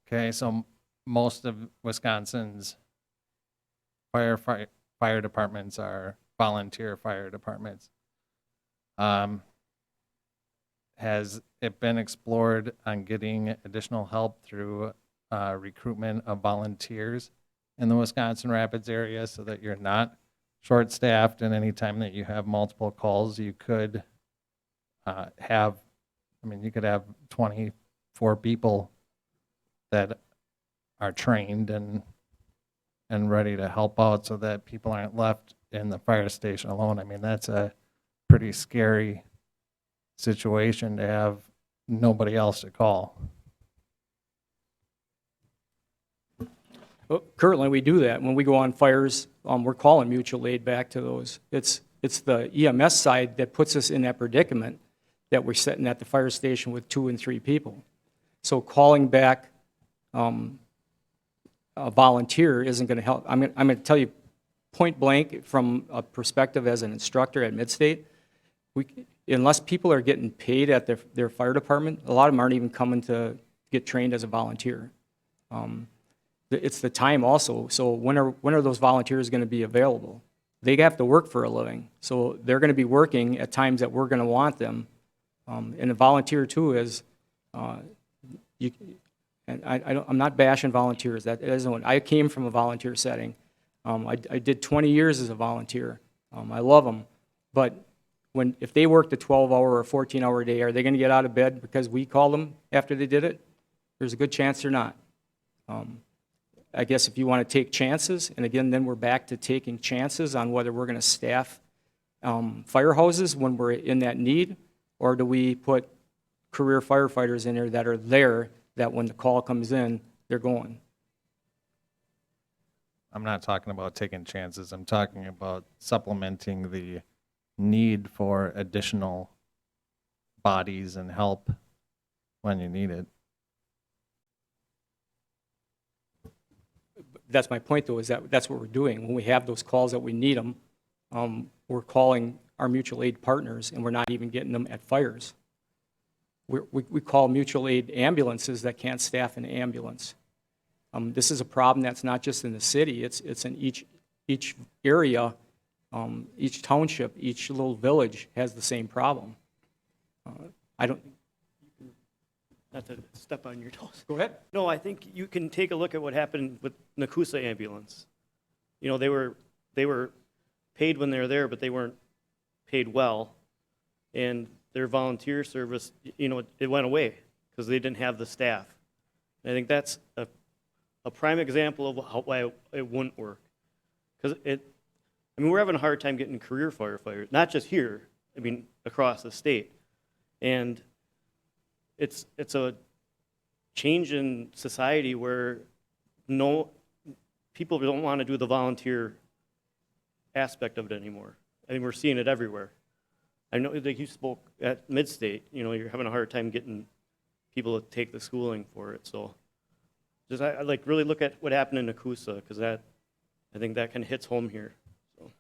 okay, so most of Wisconsin's fire departments are volunteer fire departments. Has it been explored on getting additional help through recruitment of volunteers in the Wisconsin Rapids area so that you're not short-staffed, and anytime that you have multiple calls, you could you could have 24 people that are trained and ready to help out so that people aren't left in the fire station alone. I mean, that's a pretty scary situation to have nobody else to call. Well, currently, we do that. When we go on fires, we're calling mutual aid back to those. It's the EMS side that puts us in that predicament that we're sitting at the fire station with 2 and 3 people. So calling back a volunteer isn't going to help. I'm going to tell you point blank from a perspective as an instructor at Midstate, unless people are getting paid at their fire department, a lot of them aren't even coming to get trained as a volunteer. It's the time also. So when are those volunteers going to be available? They have to work for a living. So they're going to be working at times that we're going to want them. And a volunteer too is, I'm not bashing volunteers. That isn't what, I came from a volunteer setting. I did 20 years as a volunteer. I love them. But if they worked a 12-hour or 14-hour day, are they going to get out of bed because we call them after they did it? There's a good chance they're not. I guess if you want to take chances, and again, then we're back to taking chances on whether we're going to staff firehouses when we're in that need, or do we put career firefighters in there that are there, that when the call comes in, they're going. I'm not talking about taking chances. I'm talking about supplementing the need for additional bodies and help when you need it. That's my point, though, is that's what we're doing. When we have those calls that we need them, we're calling our mutual aid partners, and we're not even getting them at fires. We call mutual aid ambulances that can't staff an ambulance. This is a problem that's not just in the city. It's in each area, each township, each little village has the same problem. Not to step on your toes. Go ahead. No, I think you can take a look at what happened with Nakusa ambulance. You know, they were paid when they were there, but they weren't paid well. And their volunteer service, you know, it went away because they didn't have the staff. And I think that's a prime example of why it wouldn't work. Because we're having a hard time getting career firefighters, not just here, across the state. And it's a change in society where people don't want to do the volunteer aspect of it anymore. We're seeing it everywhere. I know that you spoke at Midstate, you know, you're having a hard time getting people to take the schooling for it. So just I like really look at what happened in Nakusa, because I think that kind of hits home here. So.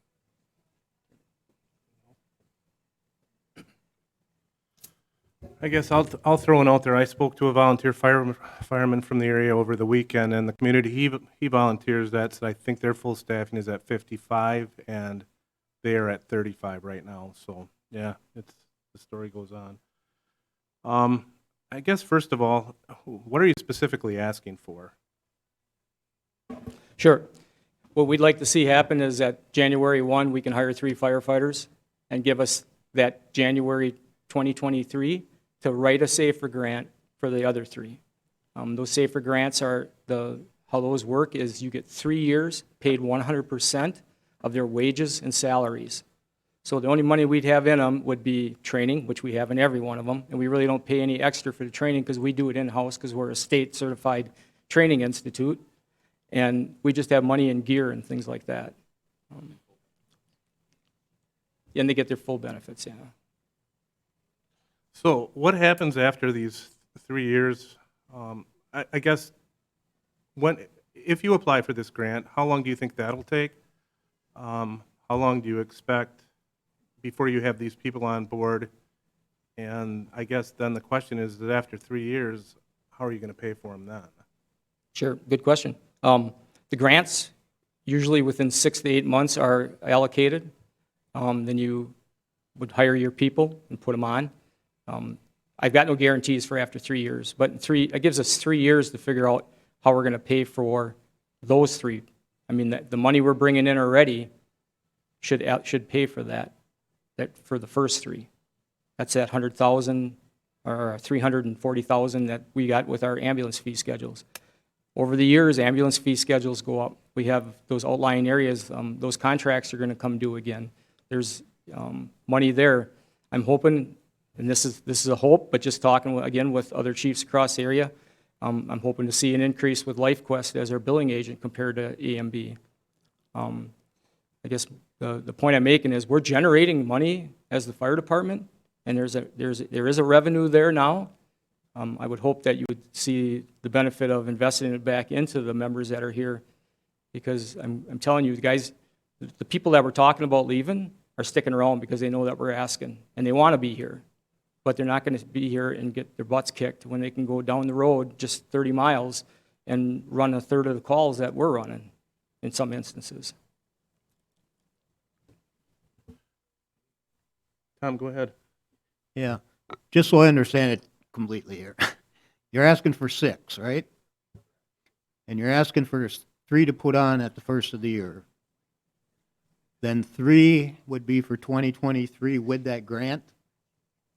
I guess I'll throw one out there. I spoke to a volunteer fireman from the area over the weekend, and the community he volunteers at, said I think their full staffing is at 55, and they are at 35 right now. So yeah, the story goes on. I guess first of all, what are you specifically asking for? Sure. What we'd like to see happen is that January 1, we can hire 3 firefighters and give us that January 2023 to write a SAFER grant for the other 3. Those SAFER grants are how those work is you get 3 years paid 100% of their wages and salaries. So the only money we'd have in them would be training, which we have in every one of them, and we really don't pay any extra for the training because we do it in-house because we're a state-certified training institute, and we just have money and gear and things like that. And they get their full benefits, yeah. So what happens after these 3 years? I guess if you apply for this grant, how long do you think that'll take? How long do you expect before you have these people on board? And I guess then the question is that after 3 years, how are you going to pay for them then? Sure, good question. The grants, usually within 6 to 8 months, are allocated. Then you would hire your people and put them on. I've got no guarantees for after 3 years, but it gives us 3 years to figure out how we're going to pay for those 3. I mean, the money we're bringing in already should pay for that for the first 3. That's that 100,000 or 340,000 that we got with our ambulance fee schedules. Over the years, ambulance fee schedules go up. We have those outlying areas, those contracts are going to come due again. There's money there. I'm hoping, and this is a hope, but just talking again with other chiefs across the area, I'm hoping to see an increase with LifeQuest as our billing agent compared to AMB. I guess the point I'm making is we're generating money as the fire department, and there is a revenue there now. I would hope that you would see the benefit of investing it back into the members that are here, because I'm telling you, guys, the people that we're talking about leaving are sticking around because they know that we're asking, and they want to be here, but they're not going to be here and get their butts kicked when they can go down the road just 30 miles and run a third of the calls that we're running in some instances. Tom, go ahead. Yeah, just so I understand it completely here. You're asking for 6, right? And you're asking for 3 to put on at the first of the year. Then 3 would be for 2023 with that grant?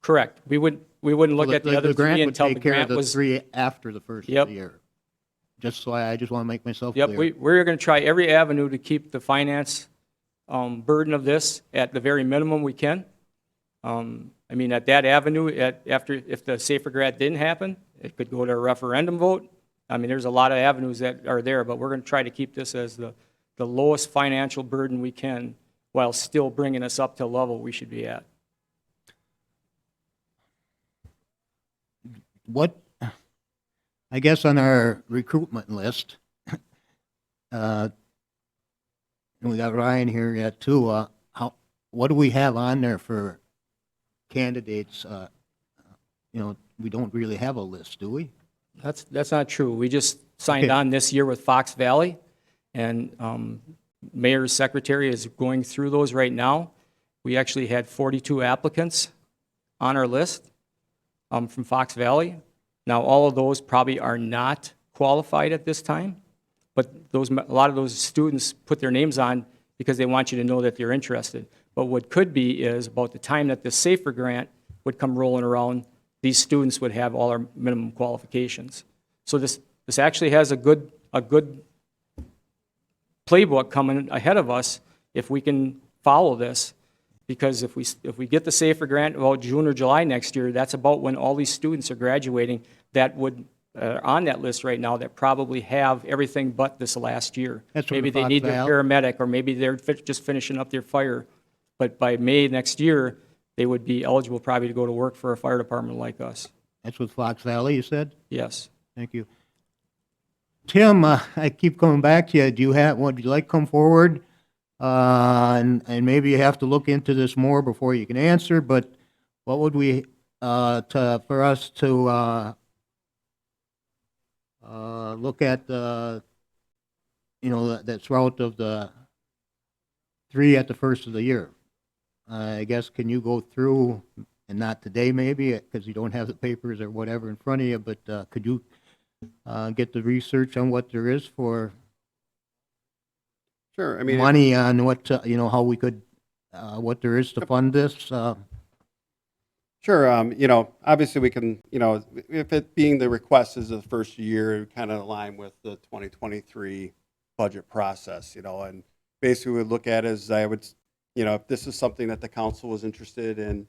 Correct. We wouldn't look at the other 3 until the grant would take care of grant the was. 3 after the first of Yep. the year. Just so I just want to make myself Yep, clear. we're going to try every avenue to keep the finance burden of this at the very minimum we can. I mean, at that avenue, if the SAFER grant didn't happen, it could go to a referendum vote. I mean, there's a lot of avenues that are there, but we're going to try to keep this as the lowest financial burden we can while still bringing us up to a level we should be at. What, I guess on our recruitment list, and we got Ryan here yet too, what do we have on there for candidates? We don't really have a list, do we? That's not true. We just signed Okay. on this year with Fox Valley, and Mayor's secretary is going through those right now. We actually had 42 applicants on our list from Fox Valley. Now, all of those probably are not qualified at this time, but a lot of those students put their names on because they want you to know that they're interested. But what could be is about the time that the SAFER grant would come rolling around, these students would have all our minimum qualifications. So this actually has a good playbook coming ahead of us if we can follow this, because if we get the SAFER grant about June or July next year, that's about when all these students are graduating that would on that list right now that probably have everything but this last year. That's from Maybe the they need their Fox paramedic, or maybe they're just finishing up their fire. But by May next year, they would be eligible probably to go to work for a fire department like us. That's with Fox Valley, you said? Yes. Thank you. Tim, I keep coming back to you. Would you like to come forward? And maybe you have to look into this more before you can answer, but what would we for us to look at that's route of the 3 at the first of the year. I guess, can you go through, and not today maybe, because you don't have the papers or whatever in front of you, but could you get the research on what there is for Sure, I mean, money on what, how we could, what there is to fund this? sure, obviously we can, if it being the request is the first year, it would kind of align with the 2023 budget process, and basically we look at it as I would, if this is something that the council was interested in,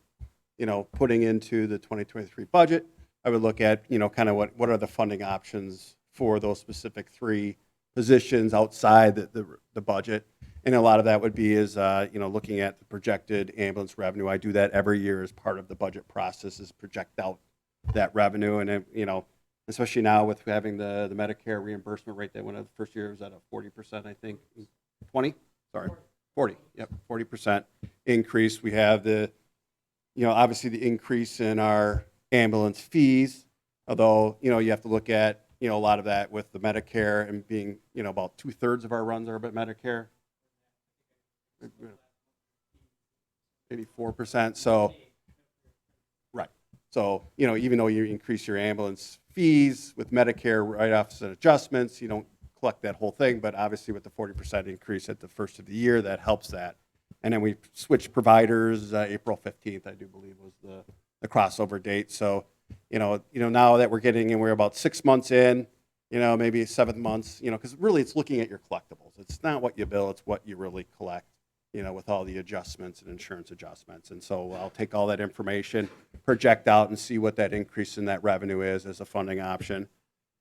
putting into the 2023 budget, I would look at, kind of what are the funding options for those specific 3 positions outside the budget. And a lot of that would be is, looking at the projected ambulance revenue. I do that every year as part of the budget process, is project out that revenue. And, especially now with having the Medicare reimbursement rate that went up the first year, was at a 40%, I think, 20? Sorry, 40, yep, 40% increase. We have obviously the increase in our ambulance fees, although, you have to look at, a lot of that with the Medicare and being, about 2/3 of our runs are about Medicare. 84%. So, right. So, even though you increase your ambulance fees with Medicare write-offs and adjustments, you don't collect that whole thing. But obviously, with the 40% increase at the first of the year, that helps that. And then we switched providers. April 15th, I do believe, was the crossover date. So, now that we're getting in, we're about 6 months in. Maybe 7 months. Because really, it's looking at your collectibles. It's not what you bill; it's what you really collect. With all the adjustments and insurance adjustments. And so I'll take all that information, project out, and see what that increase in that revenue is as a funding option.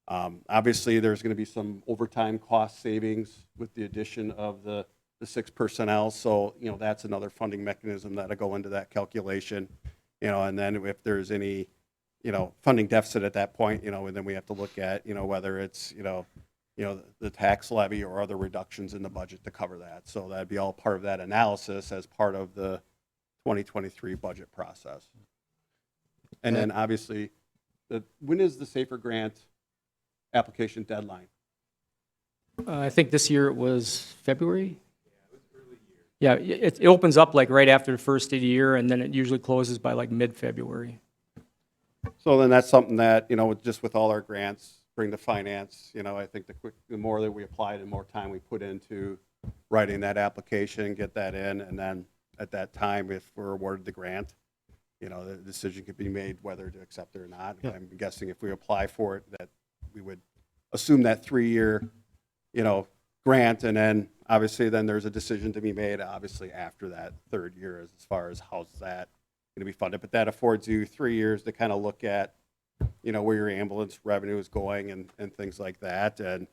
Obviously, there's going to be some overtime cost savings with the addition of the 6 personnel. So, that's another funding mechanism that'll go into that calculation. And then if there's any, funding deficit at that point, and then we have to look at, whether it's, the tax levy or other reductions in the budget to cover that. So that'd be all part of that analysis as part of the 2023 budget process. And then obviously, when is the SAFER grant application deadline? I think this year it was February? Yeah, it opens up like right after the first of the year, and then it usually closes by like mid-February. So then that's something that, just with all our grants, bring to finance, I think the more that we apply, the more time we put into writing that application, get that in, and then at that time, if we're awarded the grant, the decision could be made whether to accept it or not. Yeah. I'm guessing if we apply for it, that we would assume that 3-year, grant, and then obviously then there's a decision to be made, obviously after that 3rd year as far as how's that going to be funded. But that affords you 3 years to kind of look at where your ambulance revenue is going and things like that. And,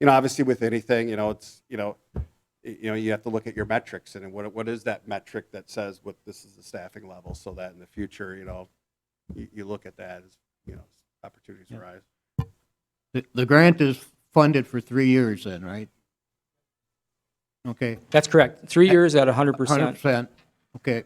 obviously with anything, it's, you have to look at your metrics and what is that metric that says what this is the staffing level, so that in the future, you look at that as, opportunities arise. The grant is funded for 3 years then, right? Okay. That's correct. 3 years at 100%. 100%, okay.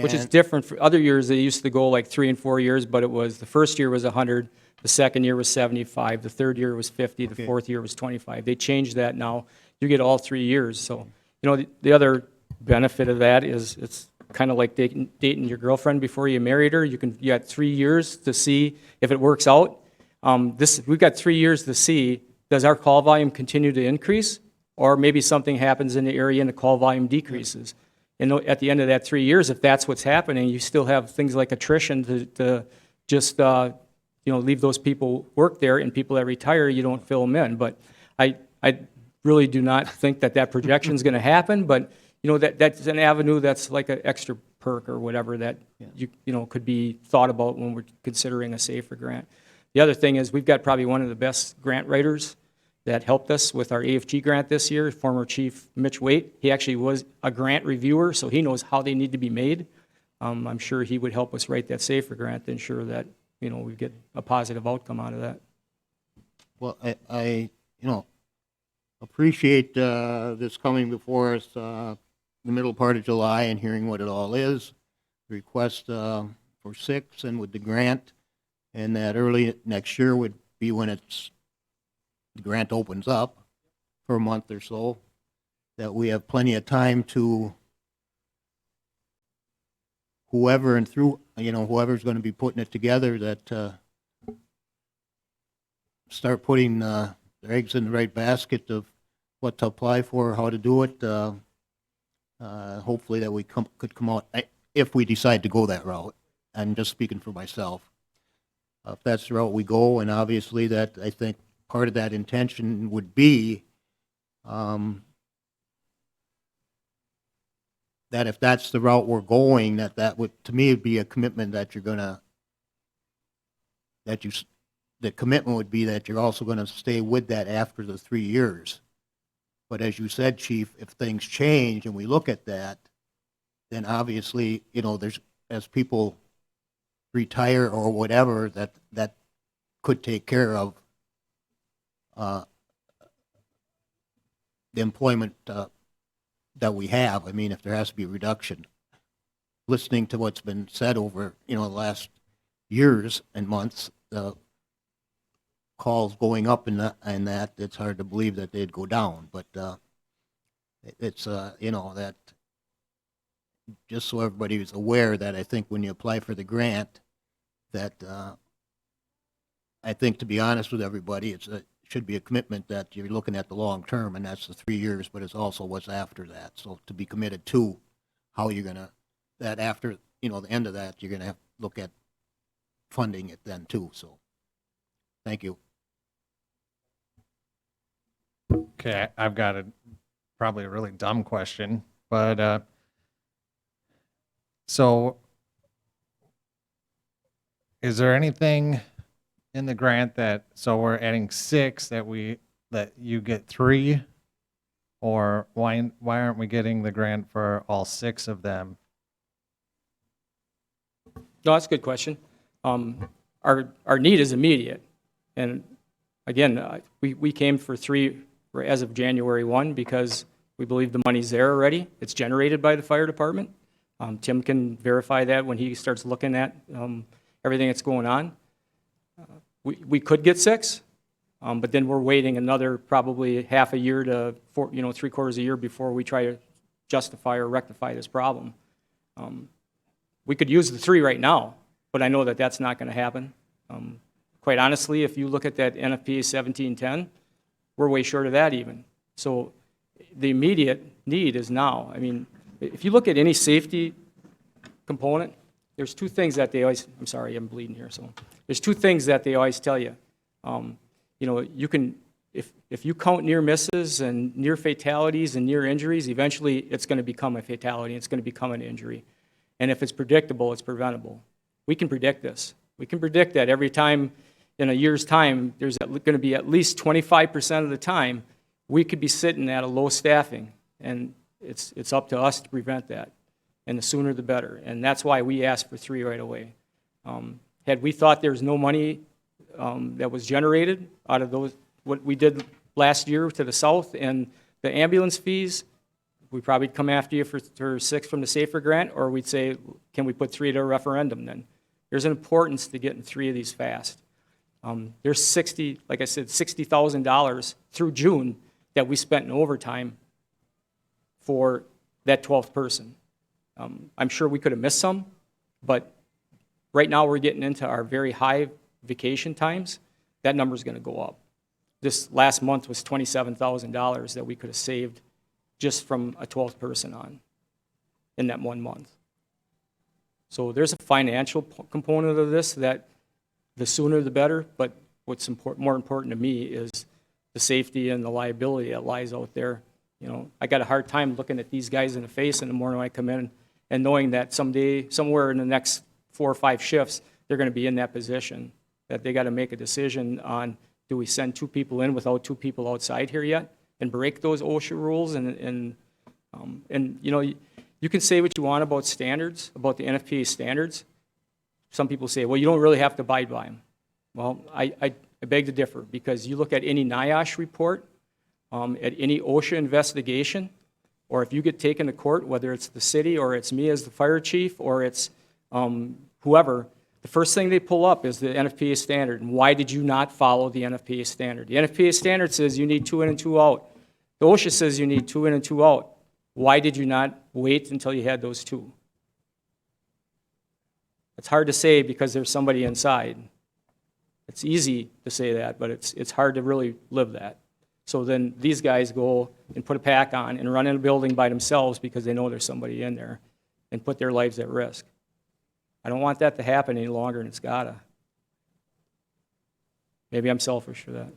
Which is And- different. For other years, they used to go like 3 and 4 years, but it was, the first year was 100, the second year was 75, the third year was 50, the fourth year was 25. They changed that now. You get all 3 years. So, the other benefit of that is it's kind of like dating your girlfriend before you married her. You got 3 years to see if it works out. We've got 3 years to see, does our call volume continue to increase? Or maybe something happens in the area and the call volume decreases. And at the end of that 3 years, if that's what's happening, you still have things like attrition to just, leave those people work there, and people that retire, you don't fill them in. But I really do not think that projection is going to happen, but, that's an avenue that's like an extra perk or whatever that, could be thought about when we're considering a SAFER grant. The other thing is we've got probably one of the best grant writers that helped us with our AFG grant this year, former Chief Mitch Waite. He actually was a grant reviewer, so he knows how they need to be made. I'm sure he would help us write that SAFER grant to ensure that, we get a positive outcome out of that. Well, I appreciate this coming before us the middle part of July and hearing what it all is. Request for for 6 and with the grant, and that early next year would be when the grant opens up for a month or so, that we have plenty of time to whoever's going to be putting it together, that start putting their eggs in the right basket of what to apply for, how to do it. Hopefully that we could come out, if we decide to go that route. I'm just speaking for myself. If that's the route we go, and obviously that, I think part of that intention would be that if that's the route we're going, that would, to me, be a commitment that you're gonna, the commitment would be that you're also gonna stay with that after the 3 years. But as you said, Chief, if things change and we look at that, then obviously, there's, as people retire or whatever, that could take care of the employment that we have. I mean, if there has to be a reduction. Listening to what's been said over, the last years and months, the calls going up and that, it's hard to believe that they'd go down. But it's, that, just so everybody is aware that I think when you apply for the grant, that I think, to be honest with everybody, it should be a commitment that you're looking at the long term, and that's the 3 years, but it's also what's after that. So to be committed to how you're going to, that after, the end of that, you're going to have to look at funding it then too. So thank you. Okay, I've got probably a really dumb question, but so is there anything in the grant that, so we're adding 6 that you get 3, or why aren't we getting the grant for all 6 of them? No, that's a good question. Our need is immediate. And again, we came for 3 as of January 1 because we believe the money's there already. It's generated by the fire department. Tim can verify that when he starts looking at everything that's going on. We could get 6, but then we're waiting another probably half a year to 3/4 a year before we try to justify or rectify this problem. We could use the 3 right now, but I know that that's not going to happen. Quite honestly, if you look at that NFPA 1710, we're way short of that even. So the immediate need is now. I mean, if you look at any safety component, there's 2 things that they always, I'm sorry, I'm bleeding here, so. There's 2 things that they always tell you. You can, if you count near misses and near fatalities and near injuries, eventually it's going to become a fatality, it's going to become an injury. And if it's predictable, it's preventable. We can predict this. We can predict that every time in a year's time, there's going to be at least 25% of the time, we could be sitting at a low staffing, and it's up to us to prevent that. And the sooner the better. And that's why we asked for 3 right away. Had we thought there was no money that was generated out of those, what we did last year to the south and the ambulance fees, we'd probably come after you for 6 from the SAFER grant, or we'd say, can we put 3 to a referendum then? There's an importance to getting 3 of these fast. There's $60,000 through June that we spent in overtime for that 12th person. I'm sure we could have missed some, but right now we're getting into our very high vacation times. That number's going to go up. This last month was $27,000 that we could have saved just from a 12th person on in that 1 month. So there's a financial component of this that the sooner the better, but what's more important to me is the safety and the liability that lies out there. I got a hard time looking at these guys in the face in the morning when I come in and knowing that someday, somewhere in the next 4 or 5 shifts, they're going to be in that position, that they got to make a decision on, do we send 2 people in without 2 people outside here yet and break those OSHA rules? And you can say what you want about standards, about the NFPA standards. Some people say, well, you don't really have to abide by them. Well, I beg to differ, because you look at any NIOSH report, at any OSHA investigation, or if you get taken to court, whether it's the city or it's me as the fire chief or it's whoever, the first thing they pull up is the NFPA standard. And why did you not follow the NFPA standard? The NFPA standard says you need 2 in and 2 out. The OSHA says you need 2 in and 2 out. Why did you not wait until you had those 2? It's hard to say because there's somebody inside. It's easy to say that, but it's hard to really live that. So then these guys go and put a pack on and run in a building by themselves because they know there's somebody in there and put their lives at risk. I don't want that to happen any longer, and it's gotta. Maybe I'm selfish for that.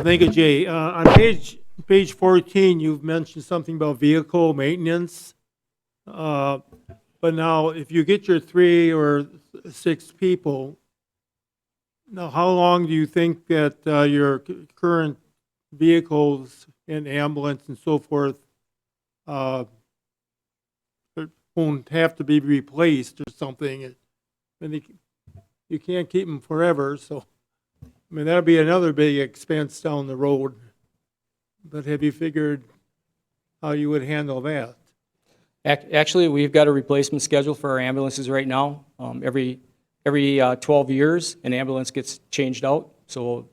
Thank you, Jay. On page 14, you've mentioned something about vehicle maintenance. But now, if you get your 3 or 6 people, now how long do you think that your current vehicles and ambulance and so forth won't have to be replaced or something? And you can't keep them forever, so I mean that'll be another big expense down the road. But have you figured how you would handle that? Actually, we've got a replacement schedule for our ambulances right now. Every 12 years, an ambulance gets changed out. So,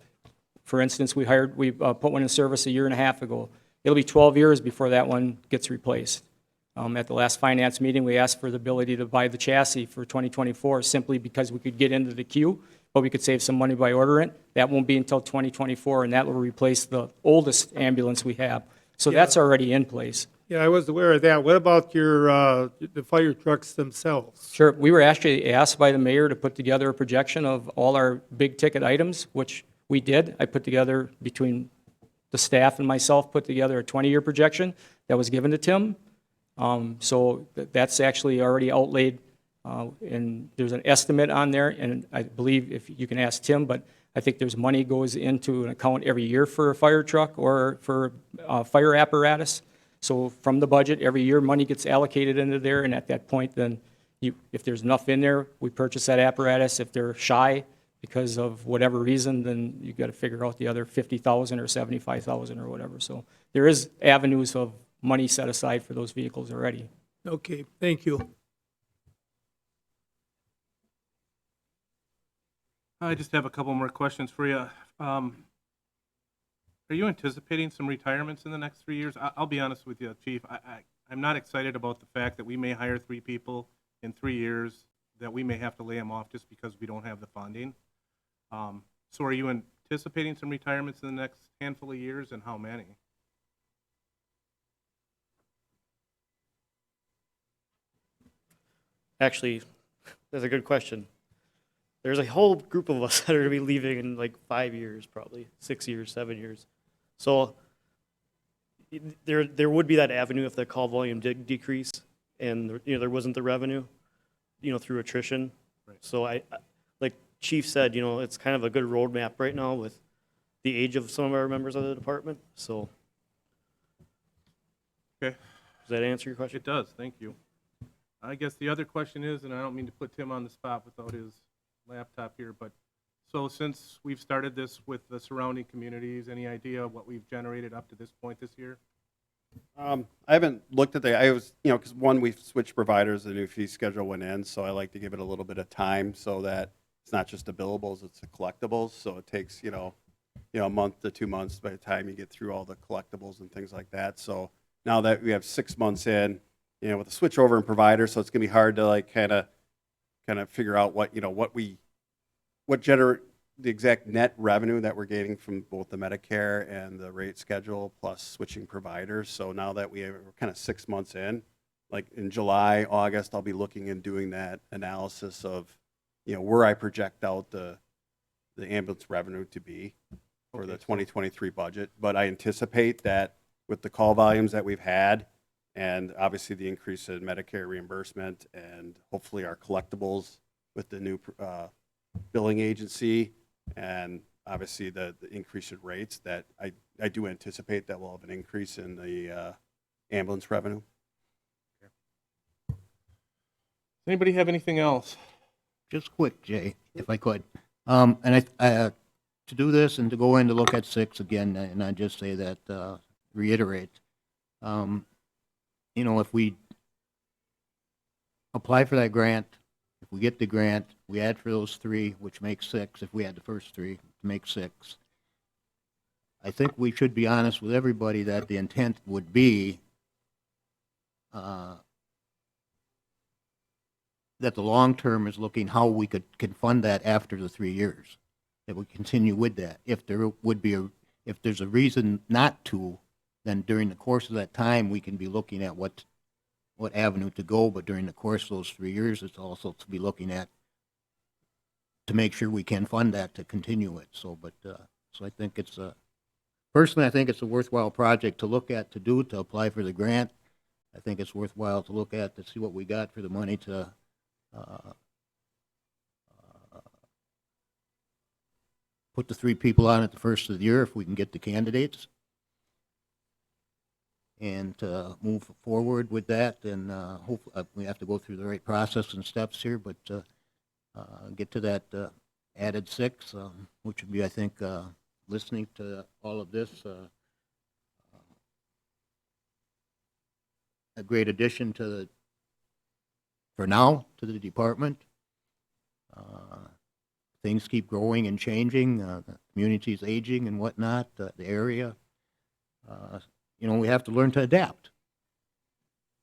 for instance, we put one in service a year and a half ago. It'll be 12 years before that one gets replaced. At the last finance meeting, we asked for the ability to buy the chassis for 2024 simply because we could get into the queue, but we could save some money by ordering it. That won't be until 2024, and that will replace the oldest ambulance we have. So that's already in place. Yeah, I was aware of that. What about your the fire trucks themselves? Sure. We were actually asked by the mayor to put together a projection of all our big-ticket items, which we did. I put together, between the staff and myself, put together a 20-year projection that was given to Tim. So that's actually already outlaid, and there's an estimate on there, and I believe, if you can ask Tim, but I think there's money goes into an account every year for a fire truck or for fire apparatus. So from the budget, every year, money gets allocated into there, and at that point, then if there's enough in there, we purchase that apparatus. If they're shy because of whatever reason, then you've got to figure out the other 50,000 or 75,000 or whatever. So there is avenues of money set aside for those vehicles already. Okay, thank you. I just have a couple more questions for you. Are you anticipating some retirements in the next 3 years? I'll be honest with you, Chief. I'm not excited about the fact that we may hire 3 people in 3 years, that we may have to lay them off just because we don't have the funding. So are you anticipating some retirements in the next handful of years, and how many? Actually, that's a good question. There's a whole group of us that are going to be leaving in like 5 years, probably 6 years, 7 years. So there would be that avenue if the call volume did decrease and there wasn't the revenue, through attrition. Right. So I like Chief said, it's kind of a good roadmap right now with the age of some of our members of the department. So Okay, does that answer your question? it does. Thank you. I guess the other question is, and I don't mean to put Tim on the spot without his laptop here, but so since we've started this with the surrounding communities, any idea what we've generated up to this point this year? I haven't looked at because one, we've switched providers, the new fee schedule went in, so I like to give it a little bit of time so that it's not just the billables, it's the collectibles. So it takes, a month to 2 months by the time you get through all the collectibles and things like that. So now that we have 6 months in, with a switch over in provider, so it's gonna be hard to kind of figure out what generate the exact net revenue that we're getting from both the Medicare and the rate schedule plus switching providers. So now that we're kind of 6 months in, like in July, August, I'll be looking and doing that analysis of, where I project out the ambulance revenue to be for the 2023 budget. But I anticipate that with the call volumes that we've had, and obviously the increase in Medicare reimbursement and hopefully our collectibles with the new billing agency and obviously the increase in rates, that I do anticipate that we'll have an increase in the ambulance revenue. Does anybody have anything else? Just quick, Jay, if I could. And to do this and to go in to look at 6 again, and I just say that, reiterate, You know, if we apply for that grant, if we get the grant, we add for those 3, which makes 6, if we had the first 3, to make 6. I think we should be honest with everybody that the intent would be that the long term is looking how we can fund that after the 3 years. That we continue with that. If there would be if there's a reason not to, then during the course of that time, we can be looking at what avenue to go, but during the course of those 3 years, it's also to be looking at to make sure we can fund that to continue it. So, so I think it's personally, I think it's a worthwhile project to look at, to apply for the grant. I think it's worthwhile to look at, to see what we got for the money to put the 3 people on at the first of the year if we can get the candidates, and move forward with that. And hopefully we have to go through the right process and steps here, but get to that added 6, which would be, I think, listening to all of this, a great addition to for now, to the department. Things keep growing and changing. The community's aging and whatnot, the area. You know, we have to learn to adapt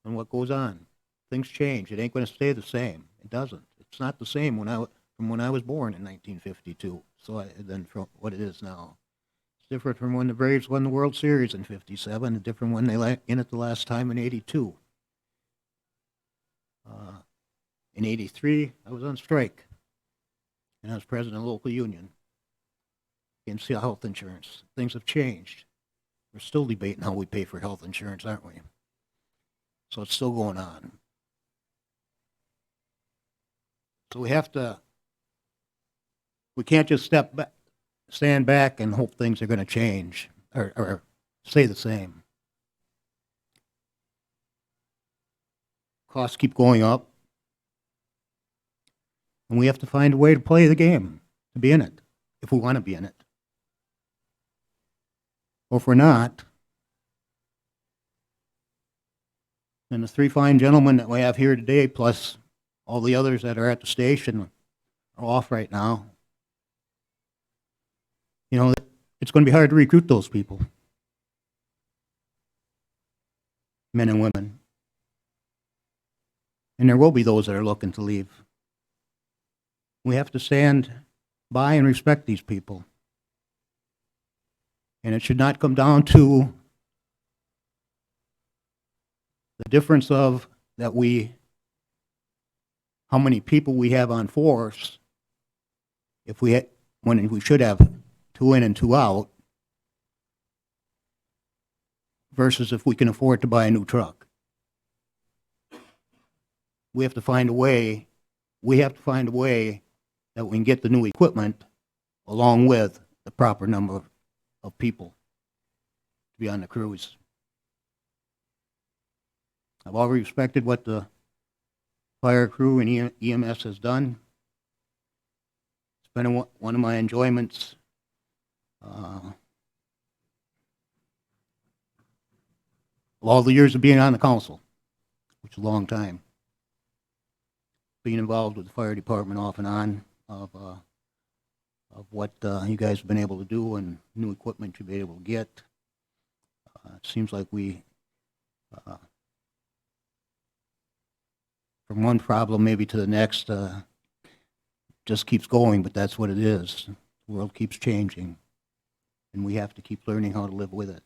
on what goes on. Things change. It ain't going to stay the same. It doesn't. It's not the same from when I was born in 1952, than from what it is now. It's different from when the Braves won the World Series in '57, and different when they in it the last time in '82. In '83, I was on strike, and I was president of the local union against health insurance. Things have changed. We're still debating how we pay for health insurance, aren't we? So it's still going on. So we can't just stand back and hope things are going to change or stay the same. Costs keep going up. And we have to find a way to play the game, to be in it, if we want to be in it. Or if we're not, then the 3 fine gentlemen that we have here today, plus all the others that are at the station, are off right now. You know, it's going to be hard to recruit those people, men and women. And there will be those that are looking to leave. We have to stand by and respect these people. And it should not come down to the difference of how many people we have on force, when we should have 2 in and 2 out, versus if we can afford to buy a new truck. We have to find a way that we can get the new equipment along with the proper number of people to be on the crews. I've always respected what the fire crew and EMS has done. It's been one of my enjoyments. Of all the years of being on the council, which is a long time. Being involved with the fire department off and on, of what you guys have been able to do and new equipment you've been able to get. It seems like we, from one problem maybe to the next, just keeps going, but that's what it is. The world keeps changing, and we have to keep learning how to live with it,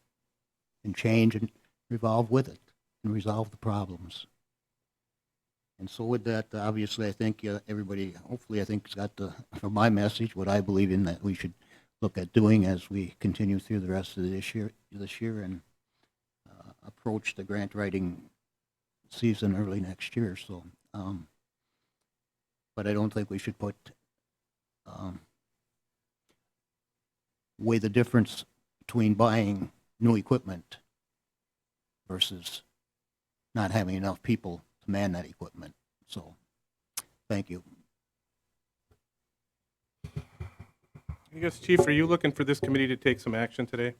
and change and revolve with it, and resolve the problems. And so with that, obviously, I think everybody, hopefully, I think, has got for my message, what I believe in that we should look at doing as we continue through the rest of this year and approach the grant writing season early next year. So, but I don't think we should weigh the difference between buying new equipment versus not having enough people to man that equipment. So, thank you. I guess, Chief, are you looking for this committee to take some action today?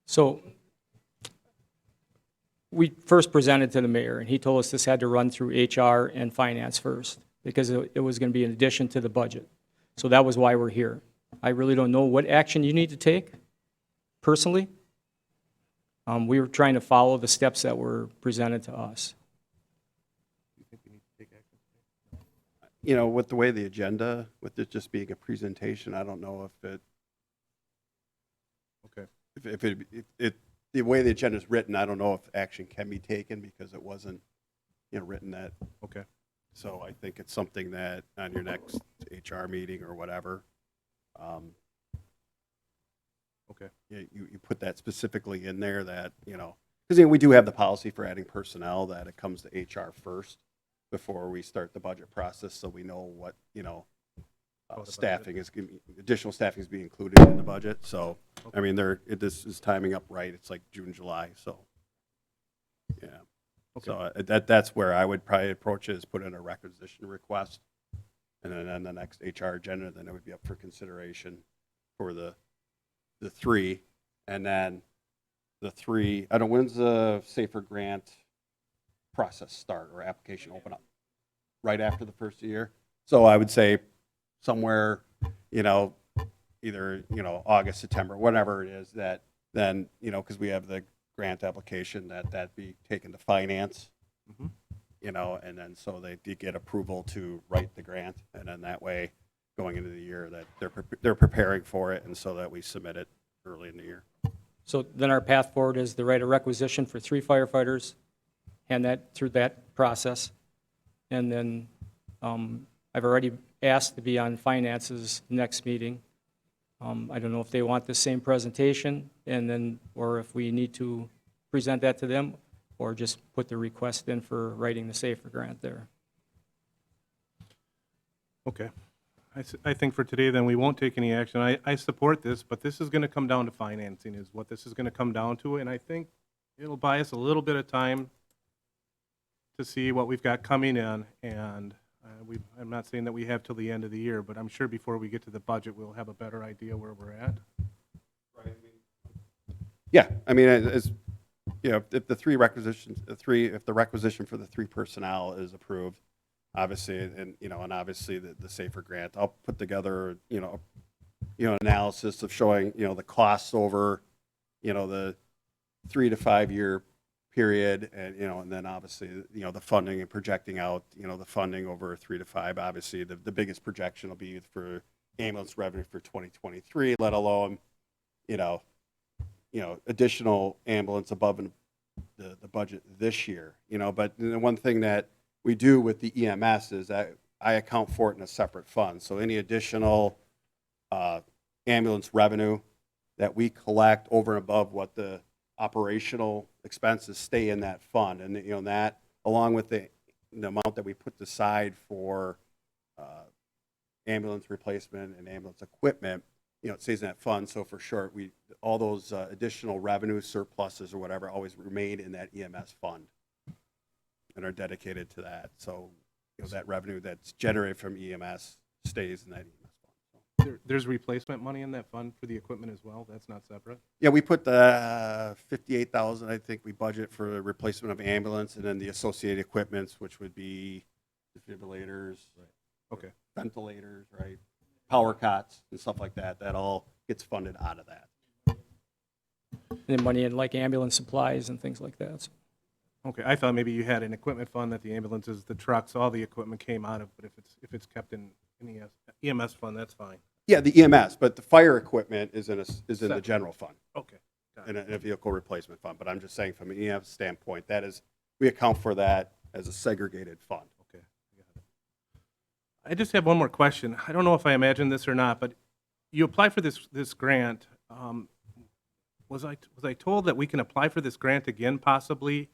So we first presented to the mayor, and he told us this had to run through HR and finance first, because it was going to be in addition to the budget. So that was why we're here. I really don't know what action you need to take, personally. We were trying to follow the steps that were presented to us. You know, with the way the agenda, with it just being a presentation, I don't know if it, Okay. the way the agenda is written, I don't know if action can be taken because it wasn't, written that. Okay. So I think it's something that on your next HR meeting or whatever, Okay. you put that specifically in there that, because we do have the policy for adding personnel that it comes to HR first before we start the budget process, so we know what, staffing is, additional staffing is being included in the budget. So, I mean, this is timing up right. It's like June, July, so, yeah. Okay. So that's where I would probably approach it, is put in a requisition request. And then on the next HR agenda, then it would be up for consideration for the three. And then the three, I don't, when's the Safer Grant process start or application open up? Right after the first year? So I would say somewhere, either, August, September, whatever it is, that then, because we have the grant application, that be taken to finance, Mhm. and then so they get approval to write the grant, and then that way, going into the year, that they're preparing for it, and so that we submit it early in the year. So then our path forward is the right of requisition for 3 firefighters, and that through that process. And then I've already asked to be on finances next meeting. I don't know if they want the same presentation, and then, or if we need to present that to them, or just put the request in for writing the Safer Grant there. Okay. I think for today, then, we won't take any action. I support this, but this is going to come down to financing is what this is going to come down to, and I think it'll buy us a little bit of time to see what we've got coming in, and I'm not saying that we have till the end of the year, but I'm sure before we get to the budget, we'll have a better idea where we're at. Yeah, I mean, if the requisition for the 3 personnel is approved, obviously, and obviously the Safer Grant, I'll put together, analysis of showing, the costs over, the 3 to 5 year period, and then obviously, the funding and projecting out, the funding over 3 to 5. Obviously, the biggest projection will be for ambulance revenue for 2023, let alone, additional ambulance above the budget this year, but the one thing that we do with the EMS is that I account for it in a separate fund. So any additional ambulance revenue that we collect over and above what the operational expenses stay in that fund. And, that along with the amount that we put aside for ambulance replacement and ambulance equipment, it stays in that fund. So for sure, all those additional revenue surpluses or whatever always remain in that EMS fund and are dedicated to that. So, that revenue that's generated from EMS stays in that EMS fund. There's replacement money in that fund for the equipment as well? That's not separate? Yeah, we put the 58,000, I think we budget for the replacement of ambulance, and then the associated equipments, which would be defibrillators, Okay. ventilators, right? Power cots and stuff like that. That all gets funded out of that. And then money in like ambulance supplies and things like that. So Okay, I thought maybe you had an equipment fund that the ambulances, the trucks, all the equipment came out of, but if it's kept in the EMS fund, that's fine. Yeah, the EMS, but the fire equipment is in the Separate. general fund, Okay. Got in it. a vehicle replacement fund. But I'm just saying from an EMS standpoint, we account for that as a segregated fund. Okay. I got it. I just have one more question. I don't know if I imagined this or not, but you apply for this grant. Was I told that we can apply for this grant again possibly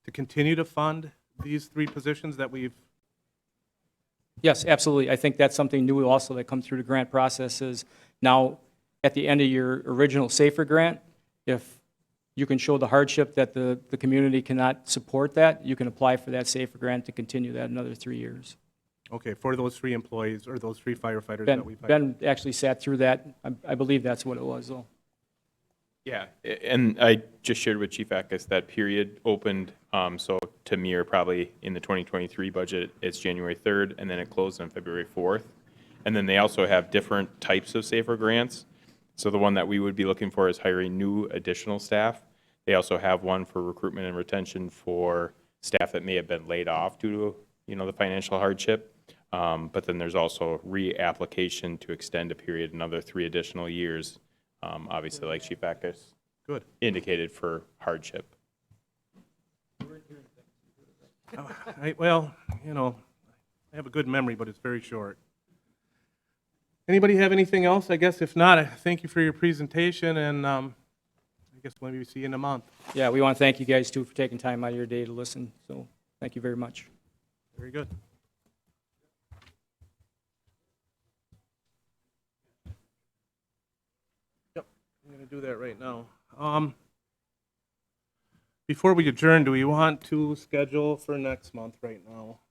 to continue to fund these 3 positions that we've? yes, absolutely. I think that's something new also that comes through the grant process is now at the end of your original Safer Grant, if you can show the hardship that the community cannot support that, you can apply for that Safer Grant to continue that another 3 years. Okay, for those 3 employees or those 3 firefighters that we've. Ben actually sat through that. I believe that's what it was, though. Yeah, and I just shared with Chief Eckes that period opened, so to mirror probably in the 2023 budget, it's January 3rd, and then it closed on February 4th. And then they also have different types of SAFER grants. So the one that we would be looking for is hiring new additional staff. They also have one for recruitment and retention for staff that may have been laid off due to, the financial hardship. But then there's also reapplication to extend a period another 3 additional years, obviously like Chief Eckes Good. indicated for hardship. Well, I have a good memory, but it's very short. Anybody have anything else? I guess if not, I thank you for your presentation, and I guess maybe we see you in a month. Yeah, we want to thank you guys too for taking time out of your day to listen, so thank you very much. Very good. Yep, I'm going to do that right now. Before we adjourn, do we want to schedule for next month right now?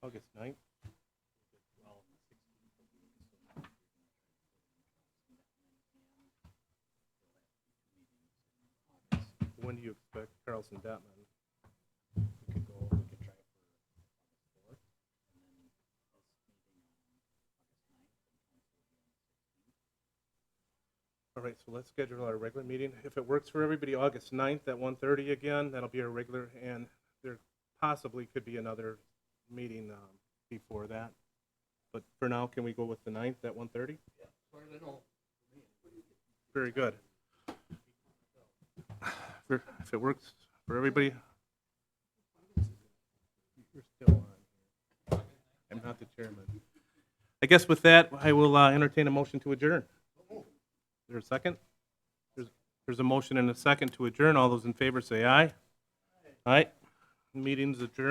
August 9th? When do you expect Carlson Detman? We could try for August 4th. All right, so let's schedule our regular meeting. If it works for everybody, August 9th at 1:30 again, that'll be our regular, and there possibly could be another meeting before that. But for now, can we go with the 9th at 1:30? Yeah. Very good. If it works for everybody. You're still on. I'm not the chairman. I guess with that, I will entertain a motion to adjourn. Is there a second? There's a motion and a second to adjourn. All those in favor say aye. Aye. Meeting's adjourned.